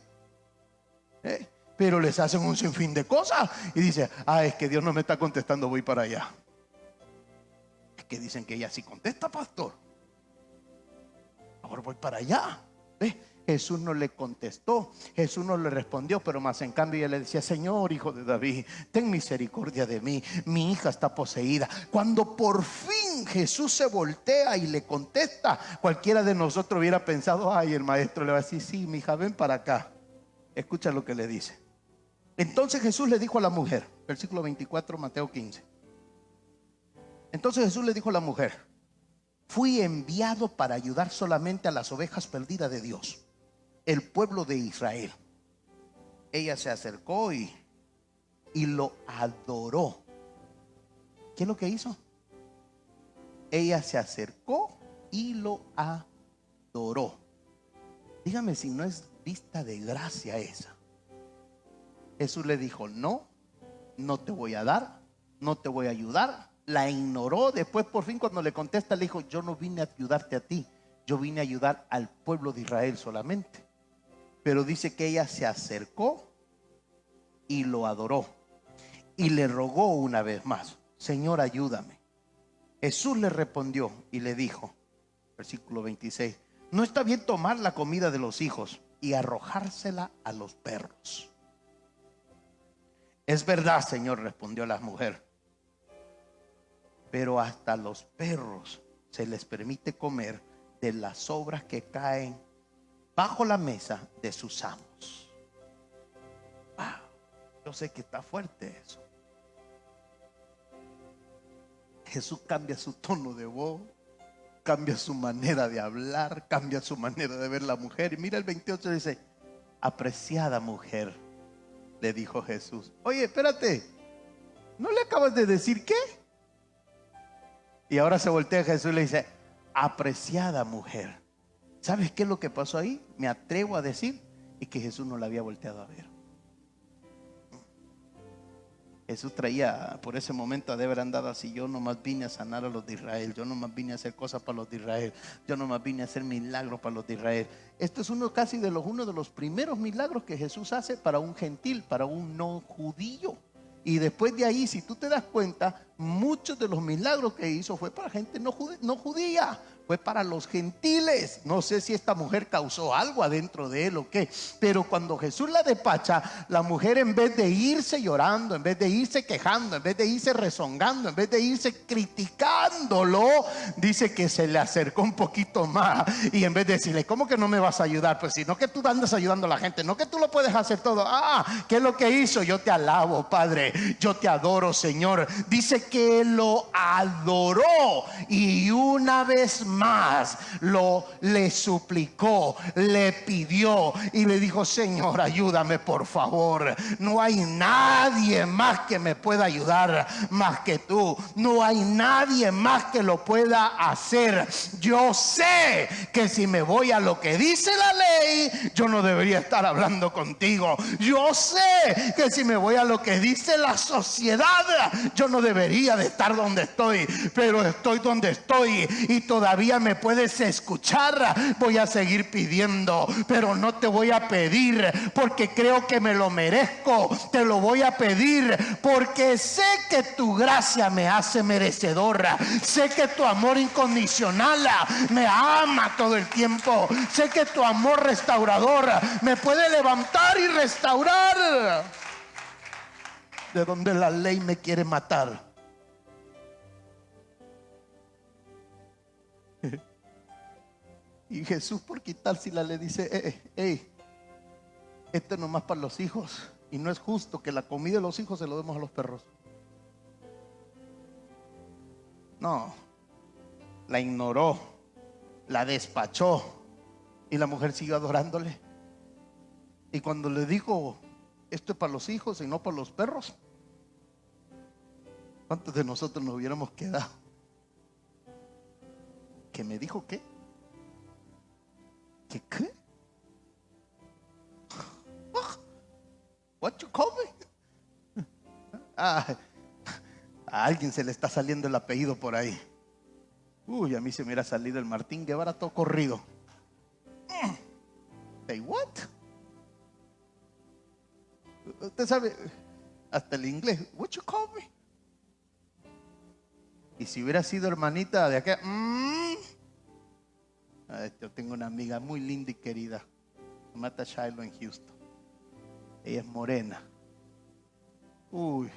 [SPEAKER 1] pero les hacen un sinfín de cosas y dice: es que Dios no me está contestando, voy para allá. Es que dicen que ella sí contesta, pastor. Ahora voy para allá. Jesús no le contestó, Jesús no le respondió, pero más en cambio ella le decía: Señor, hijo de David, ten misericordia de mí, mi hija está poseída. Cuando por fin Jesús se voltea y le contesta, cualquiera de nosotros hubiera pensado: el maestro le va a decir: sí, mi hija, ven para acá. Escucha lo que le dice. Entonces Jesús le dijo a la mujer, versículo 24, Mateo 15. Entonces Jesús le dijo a la mujer: fui enviado para ayudar solamente a las ovejas perdidas de Dios, el pueblo de Israel. Ella se acercó y lo adoró. ¿Qué es lo que hizo? Ella se acercó y lo adoró. Dígame si no es vista de gracia esa. Jesús le dijo: no, no te voy a dar, no te voy a ayudar. La ignoró. Después, por fin, cuando le contesta, le dijo: yo no vine a ayudarte a ti, yo vine a ayudar al pueblo de Israel solamente. Pero dice que ella se acercó y lo adoró. y le rogó una vez más: Señor, ayúdame. Jesús le respondió y le dijo, versículo 26, no está bien tomar la comida de los hijos y arrojársela a los perros. Es verdad, Señor, respondió la mujer, pero hasta los perros se les permite comer de las sobras que caen bajo la mesa de sus amos. Yo sé que está fuerte eso. Jesús cambia su tono de voz, cambia su manera de hablar, cambia su manera de ver la mujer. Y mira el 28, dice: apreciada mujer, le dijo Jesús. Oye, espérate, ¿no le acabas de decir qué? Y ahora se voltea a Jesús y le dice: apreciada mujer. ¿Sabes qué es lo que pasó ahí? Me atrevo a decir, y que Jesús no la había volteado a ver. Jesús traía, por ese momento ha de haber andado así: yo nomás vine a sanar a los de Israel, yo nomás vine a hacer cosas para los de Israel, yo nomás vine a hacer milagros para los de Israel. Esto es uno de los primeros milagros que Jesús hace para un gentil, para un no judío. Y después de ahí, si tú te das cuenta, muchos de los milagros que hizo fue para gente no judía, fue para los gentiles. No sé si esta mujer causó algo adentro de él o qué, pero cuando Jesús la despacha, la mujer, en vez de irse llorando, en vez de irse quejando, en vez de irse rezongando, en vez de irse criticándolo, dice que se le acercó un poquito más, y en vez de decirle: ¿cómo que no me vas a ayudar? Pues si no, que tú andas ayudando a la gente, no que tú lo puedes hacer todo. ¿Qué es lo que hizo? Yo te alabo, Padre, yo te adoro, Señor. Dice que lo adoró, y una vez más le suplicó, le pidió y le dijo: Señor, ayúdame por favor. No hay nadie más que me pueda ayudar más que tú. No hay nadie más que lo pueda hacer. Yo sé que si me voy a lo que dice la ley, yo no debería estar hablando contigo. Yo sé que si me voy a lo que dice la sociedad, yo no debería de estar donde estoy, pero estoy donde estoy y todavía me puedes escuchar. Voy a seguir pidiendo, pero no te voy a pedir porque creo que me lo merezco. Te lo voy a pedir porque sé que tu gracia me hace merecedora. Sé que tu amor incondicional me ama todo el tiempo. Sé que tu amor restaurador me puede levantar y restaurar de donde la ley me quiere matar. Y Jesús, por quitársela, le dice: esto es nomás para los hijos, y no es justo que la comida de los hijos se lo demos a los perros. No, la ignoró, la despachó, y la mujer siguió adorándole. Y cuando le dijo: esto es para los hijos y no para los perros, ¿cuántos de nosotros nos hubiéramos quedado? ¿Que me dijo qué? ¿Qué? What you call me? A alguien se le está saliendo el apellido por ahí. Uy, a mí se me hubiera salido el Martín Guevara todo corrido. Say what? Usted sabe hasta el inglés. What you call me? Y si hubiera sido hermanita de acá, yo tengo una amiga muy linda y querida, Mata Shiloh, en Houston. Ella es morena. Uy,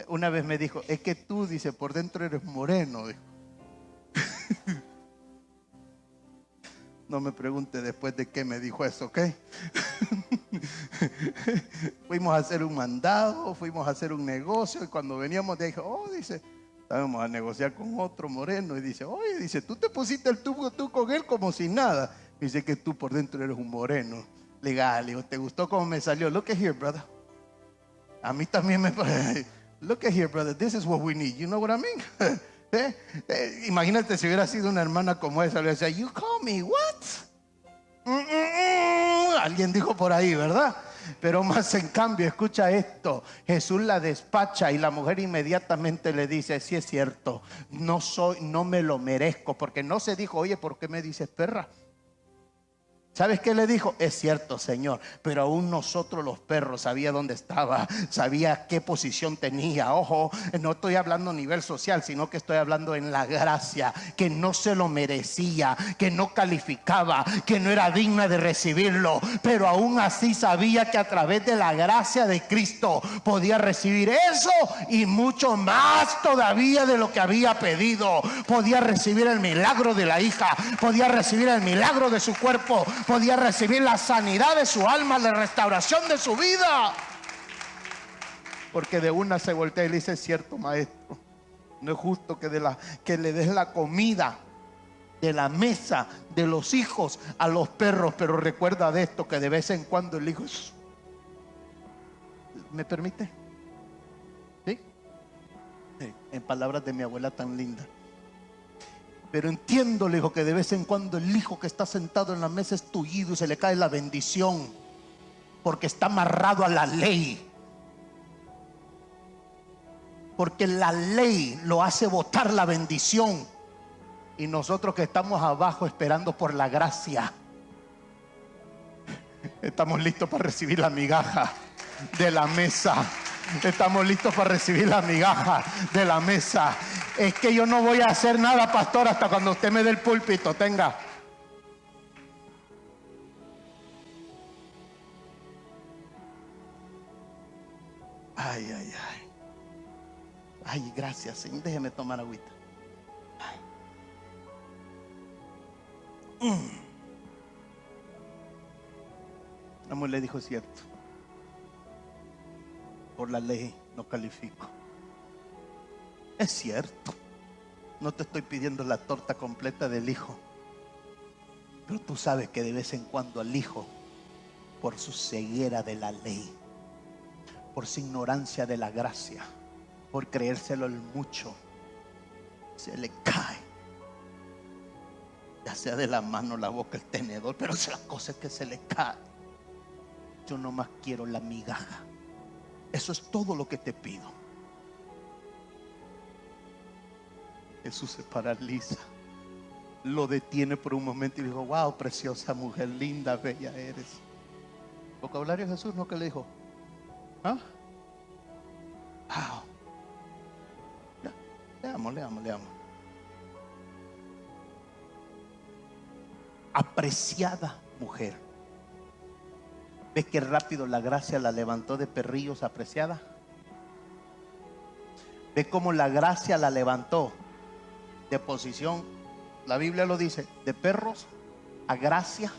[SPEAKER 1] una vez me dijo: es que tú, dice, por dentro eres moreno. Dijo. No me pregunte después de qué me dijo eso, ¿ok? Fuimos a hacer un mandado, fuimos a hacer un negocio, y cuando veníamos de ahí, dice, vamos a negociar con otro moreno. Y dice: oye, dice, tú te pusiste el tú con él como si nada. Dice que tú por dentro eres un moreno. Legal, digo, ¿te gustó cómo me salió? Look at here, brother. A mí también me parece. Look at here, brother, this is what we need. You know what I mean? Imagínate si hubiera sido una hermana como esa. Le decía: you call me what? Alguien dijo por ahí, ¿verdad? Pero más en cambio, escucha esto: Jesús la despacha y la mujer inmediatamente le dice: sí, es cierto, no me lo merezco. Porque no se dijo: oye, ¿por qué me dices perra? ¿Sabes qué le dijo? Es cierto, Señor, pero aún nosotros los perros sabía dónde estaba, sabía qué posición tenía. Ojo, no estoy hablando a nivel social, sino que estoy hablando en la gracia, que no se lo merecía, que no calificaba, que no era digna de recibirlo, pero aún así sabía que a través de la gracia de Cristo podía recibir eso y mucho más todavía de lo que había pedido. Podía recibir el milagro de la hija, podía recibir el milagro de su cuerpo, podía recibir la sanidad de su alma, la restauración de su vida. Porque de una se voltea y le dice: es cierto, maestro, no es justo que le des la comida de la mesa de los hijos a los perros, pero recuerda de esto, que de vez en cuando el hijo ¿me permite? ¿Sí? En palabras de mi abuela tan linda. Pero entiendo, le dijo, que de vez en cuando el hijo que está sentado en la mesa es tullido y se le cae la bendición, porque está amarrado a la ley. Porque la ley lo hace botar la bendición. Y nosotros que estamos abajo esperando por la gracia, estamos listos para recibir la migaja de la mesa. Estamos listos para recibir la migaja de la mesa. Es que yo no voy a hacer nada, pastor, hasta cuando usted me dé el púlpito. Tenga. Ay, ay, ay. Ay, gracias, Señor. Déjeme tomar agüita. Amor, le dijo: cierto, por la ley no califico. Es cierto, no te estoy pidiendo la torta completa del hijo, pero tú sabes que de vez en cuando al hijo, por su ceguera de la ley, por su ignorancia de la gracia, por creérselo el mucho, se le cae, ya sea de la mano, la boca, el tenedor, pero la cosa es que se le cae. Yo nomás quiero la migaja. Eso es todo lo que te pido. Jesús se paraliza, lo detiene por un momento y dijo: wow, preciosa mujer, linda, bella eres. Vocabulario de Jesús, ¿no? Que le dijo? ¿Ah? Wow. Leamos. Apreciada mujer. ¿Ves qué rápido la gracia la levantó de perrillos a apreciada? ¿Ves cómo la gracia la levantó de posición? La Biblia lo dice: de perros a gracia,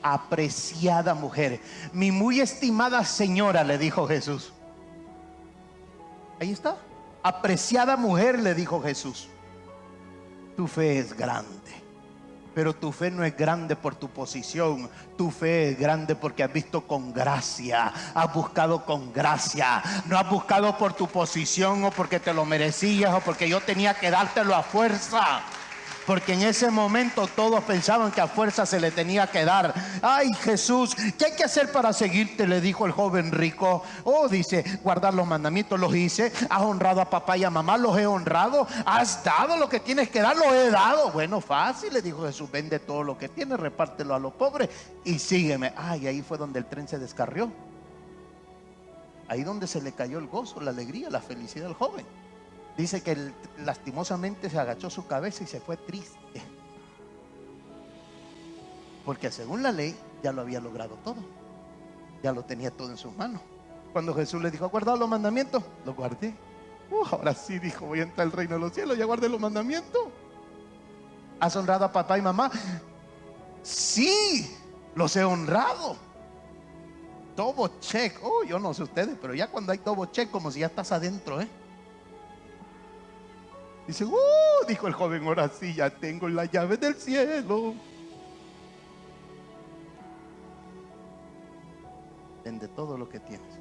[SPEAKER 1] apreciada mujer. Mi muy estimada señora, le dijo Jesús. Ahí está. Apreciada mujer, le dijo Jesús. Tu fe es grande. Pero tu fe no es grande por tu posición. Tu fe es grande porque has visto con gracia, has buscado con gracia. No has buscado por tu posición o porque te lo merecías o porque yo tenía que dártelo a fuerza. Porque en ese momento todos pensaban que a fuerza se le tenía que dar. Ay, Jesús, ¿qué hay que hacer para seguirte?, le dijo el joven rico. Oh, dice: guardar los mandamientos, los hice. Has honrado a papá y a mamá, los he honrado. Has dado lo que tienes que dar, lo he dado. Bueno, fácil, le dijo Jesús: vende todo lo que tienes, repártelo a los pobres y sígueme. Ay, ahí fue donde el tren se descarrió. Ahí donde se le cayó el gozo, la alegría, la felicidad al joven. Dice que él lastimosamente se agachó su cabeza y se fue triste, porque según la ley ya lo había logrado todo, ya lo tenía todo en sus manos. Cuando Jesús le dijo: ¿has guardado los mandamientos? Los guardé. Ahora sí, dijo: voy a entrar al reino de los cielos, ya guardé los mandamientos. ¿Has honrado a papá y mamá? Sí, los he honrado. Double check. Oh, yo no sé ustedes, pero ya cuando hay double check, como si ya estás adentro, Dice: dijo el joven, ahora sí ya tengo la llave del cielo. Vende todo lo que tienes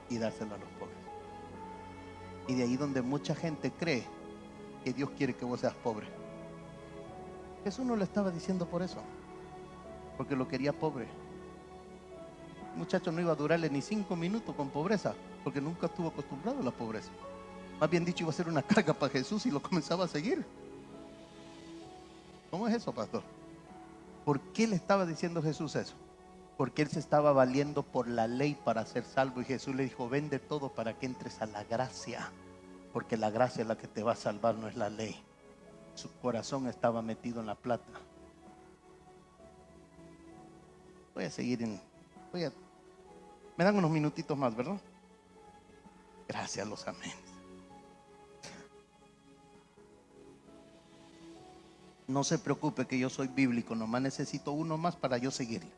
[SPEAKER 1] y dárselo a los pobres. Y de ahí donde mucha gente cree que Dios quiere que vos seas pobre. Jesús no le estaba diciendo por eso, porque lo quería pobre. El muchacho no iba a durarle ni 5 minutos con pobreza, porque nunca estuvo acostumbrado a la pobreza. Más bien dicho, iba a ser una carga para Jesús y lo comenzaba a seguir. ¿Cómo es eso, pastor? ¿Por qué le estaba diciendo Jesús eso? Porque él se estaba valiendo por la ley para ser salvo. Y Jesús le dijo: vende todo para que entres a la gracia, porque la gracia es la que te va a salvar, no es la ley. Su corazón estaba metido en la plata. Voy a seguir me dan unos minutitos más, ¿verdad? Gracias, los amén. No se preocupe que yo soy bíblico, nomás necesito uno más para yo seguirle.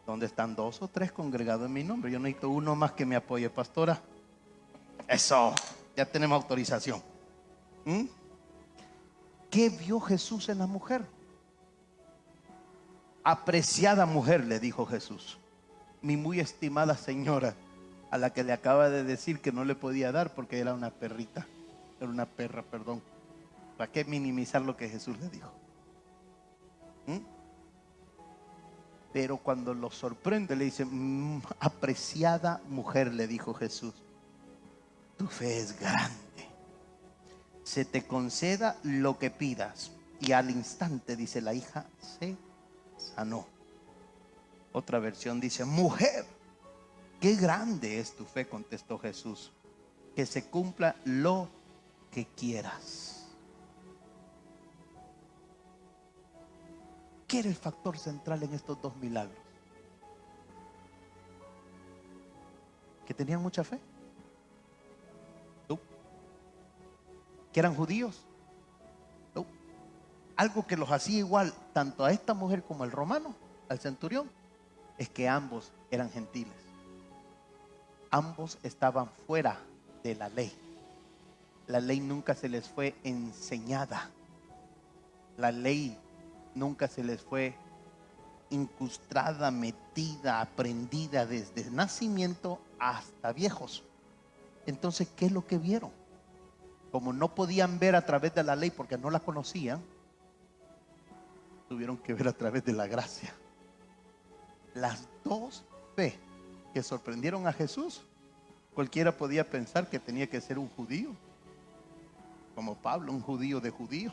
[SPEAKER 1] ¿Dónde están 2 o 3 congregados en mi nombre? Yo necesito uno más que me apoye, pastora. Eso, ya tenemos autorización. ¿Qué vio Jesús en la mujer? Apreciada mujer, le dijo Jesús, mi muy estimada señora, a la que le acaba de decir que no le podía dar porque era una perrita. Era una perra, perdón. ¿Para qué minimizar lo que Jesús le dijo? Pero cuando lo sorprende le dice: apreciada mujer, le dijo Jesús, tu fe es grande, se te conceda lo que pidas. Y al instante, dice, la hija se sanó. Otra versión dice: mujer, qué grande es tu fe, contestó Jesús, que se cumpla lo que quieras. ¿Qué era el factor central en estos 2 milagros? Que tenían mucha fe. Que eran judíos. Algo que los hacía igual tanto a esta mujer como al romano, al centurión, es que ambos eran gentiles. Ambos estaban fuera de la ley. La ley nunca se les fue enseñada. La ley nunca se les fue incrustada, metida, aprendida desde nacimiento hasta viejos. Entonces, ¿qué es lo que vieron? Como no podían ver a través de la ley porque no la conocían, tuvieron que ver a través de la gracia. Las 2 fe que sorprendieron a Jesús, cualquiera podía pensar que tenía que ser un judío, como Pablo, un judío de judío,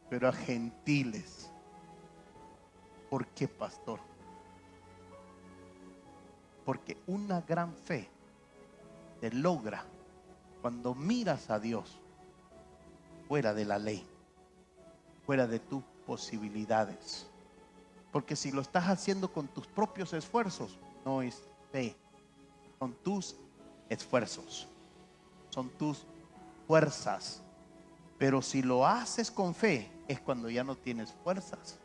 [SPEAKER 1] pero a gentiles. ¿Por qué, pastor? Porque una gran fe se logra cuando miras a Dios fuera de la ley, fuera de tus posibilidades. Porque si lo estás haciendo con tus propios esfuerzos, no es fe. Son tus esfuerzos, son tus fuerzas. Pero si lo haces con fe, es cuando ya no tienes fuerzas,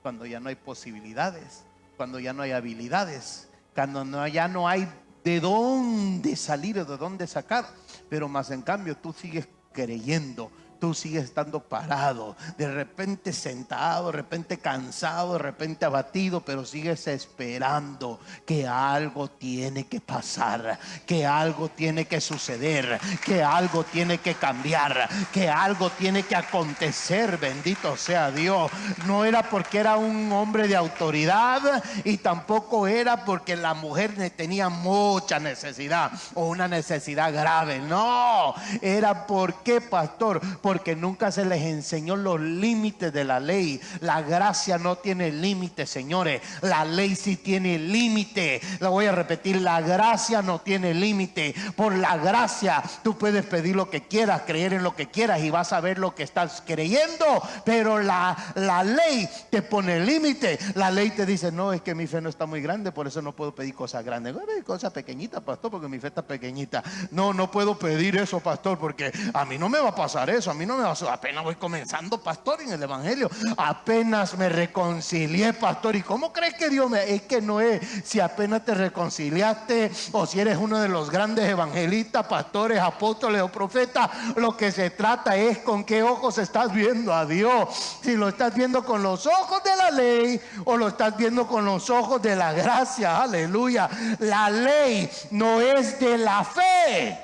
[SPEAKER 1] cuando ya no hay posibilidades, cuando ya no hay habilidades, cuando ya no hay de dónde salir o de dónde sacar. Pero más en cambio tú sigues creyendo, tú sigues estando parado, de repente sentado, de repente cansado, de repente abatido, pero sigues esperando que algo tiene que pasar, que algo tiene que suceder, que algo tiene que cambiar, que algo tiene que acontecer. Bendito sea Dios. No era porque era un hombre de autoridad, y tampoco era porque la mujer tenía mucha necesidad o una necesidad grave. No, era porque, pastor, porque nunca se les enseñó los límites de la ley. La gracia no tiene límites, señores. La ley sí tiene límite. Lo voy a repetir: la gracia no tiene límite. Por la gracia tú puedes pedir lo que quieras, creer en lo que quieras, y vas a ver lo que estás creyendo. Pero la ley te pone límite. La ley te dice: no, es que mi fe no está muy grande, por eso no puedo pedir cosas grandes. Voy a pedir cosas pequeñitas, pastor, porque mi fe está pequeñita. No puedo pedir eso, pastor, porque a mí no me va a pasar eso. A mí no me va a pasar. Apenas voy comenzando, pastor, en el evangelio. Apenas me reconcilié, pastor. ¿Y cómo crees que Dios me...? Es que no es si apenas te reconciliaste o si eres uno de los grandes evangelistas, pastores, apóstoles o profetas. Lo que se trata es con qué ojos estás viendo a Dios. Si lo estás viendo con los ojos de la ley o lo estás viendo con los ojos de la gracia. Aleluya. La ley no es de la fe.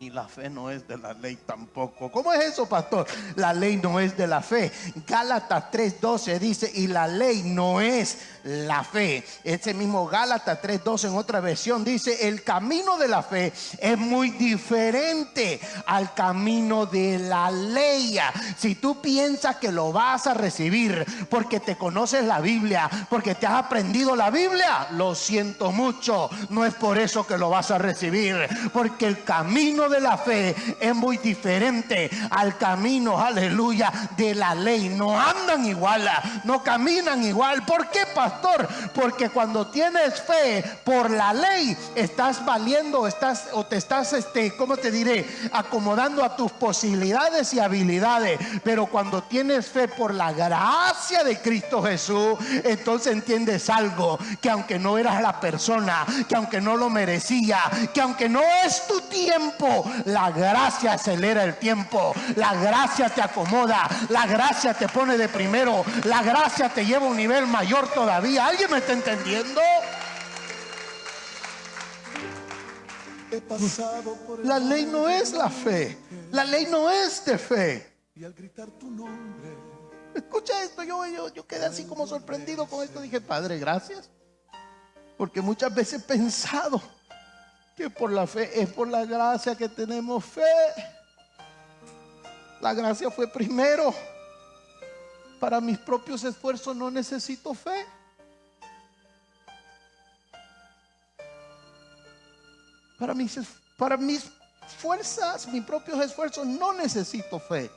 [SPEAKER 1] Y la fe no es de la ley tampoco. ¿Cómo es eso, pastor? La ley no es de la fe. Gálatas 3:12 dice, y la ley no es la fe. Ese mismo Gálatas 3:12 en otra versión dice, el camino de la fe es muy diferente al camino de la ley. Si tú piensas que lo vas a recibir porque te conoces la Biblia, porque te has aprendido la Biblia, lo siento mucho, no es por eso que lo vas a recibir, porque el camino de la fe es muy diferente al camino, aleluya, de la ley. No andan igual, no caminan igual. ¿Por qué, pastor? Porque cuando tienes fe por la ley, estás valiendo, te estás, ¿cómo te diré? Acomodando a tus posibilidades y habilidades. Pero cuando tienes fe por la gracia de Cristo Jesús, entonces entiendes algo, que aunque no eras la persona, que aunque no lo merecía, que aunque no es tu tiempo, la gracia acelera el tiempo, la gracia te acomoda, la gracia te pone de primero, la gracia te lleva a un nivel mayor todavía. ¿Alguien me está entendiendo? La ley no es la fe, la ley no es de fe. Y al gritar tu nombre, escucha esto, yo quedé así como sorprendido con esto. Dije, Padre, gracias, porque muchas veces he pensado que por la fe es por la gracia que tenemos fe. La gracia fue primero. Para mis propios esfuerzos no necesito fe. Para mis fuerzas, mis propios esfuerzos, no necesito fe.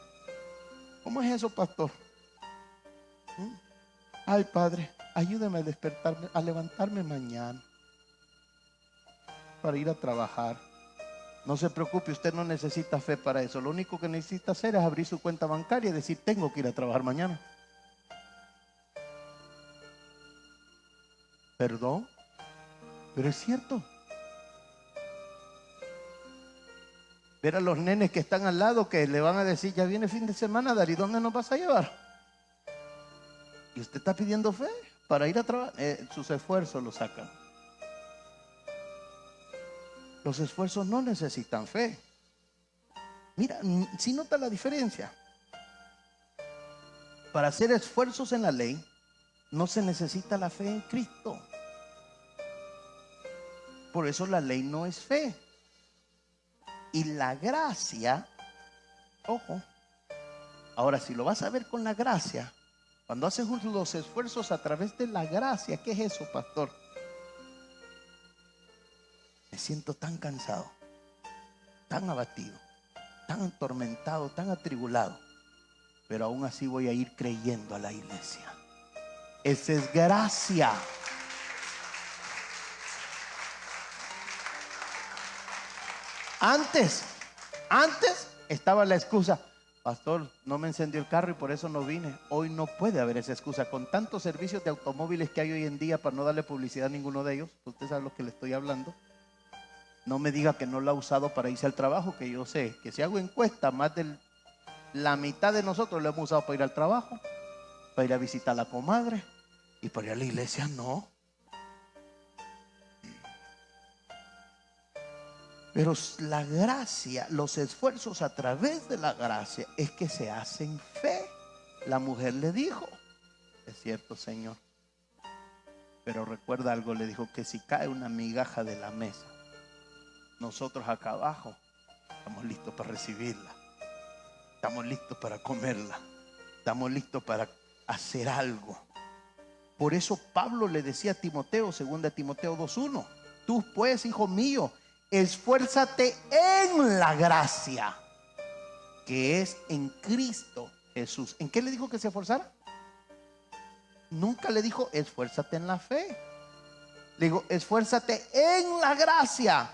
[SPEAKER 1] ¿Cómo es eso, pastor? Ay, Padre, ayúdame a despertarme, a levantarme mañana para ir a trabajar. No se preocupe, usted no necesita fe para eso. Lo único que necesita hacer es abrir su cuenta bancaria y decir, tengo que ir a trabajar mañana. Perdón, pero es cierto. Ver a los nenes que están al lado, que le van a decir, ya viene fin de semana, Dari, ¿dónde nos vas a llevar? Y usted está pidiendo fe para ir a trabajar. Sus esfuerzos lo sacan. Los esfuerzos no necesitan fe. Mira, si nota la diferencia. Para hacer esfuerzos en la ley, no se necesita la fe en Cristo. Por eso la ley no es fe. Y la gracia, ojo, ahora si lo vas a ver con la gracia, cuando haces los esfuerzos a través de la gracia, ¿qué es eso, pastor? Me siento tan cansado, tan abatido, tan atormentado, tan atribulado, pero aún así voy a ir creyendo a la iglesia. Esa es gracia. Antes estaba la excusa, pastor, no me encendió el carro y por eso no vine. Hoy no puede haber esa excusa. Con tantos servicios de automóviles que hay hoy en día, para no darle publicidad a ninguno de ellos, usted sabe lo que le estoy hablando. No me diga que no lo ha usado para irse al trabajo, que yo sé que si hago encuesta, más de la mitad de nosotros lo hemos usado para ir al trabajo, para ir a visitar a la comadre, y para ir a la iglesia no. Pero la gracia, los esfuerzos a través de la gracia es que se hacen fe. La mujer le dijo, es cierto, Señor, pero recuerda algo, le dijo, que si cae una migaja de la mesa, nosotros acá abajo estamos listos para recibirla, estamos listos para comerla, estamos listos para hacer algo. Por eso Pablo le decía a Timoteo, 2 Timoteo 2:1, tú pues, hijo mío, esfuérzate en la gracia que es en Cristo Jesús. ¿En qué le dijo que se esforzara? Nunca le dijo esfuérzate en la fe. Le digo, esfuérzate en la gracia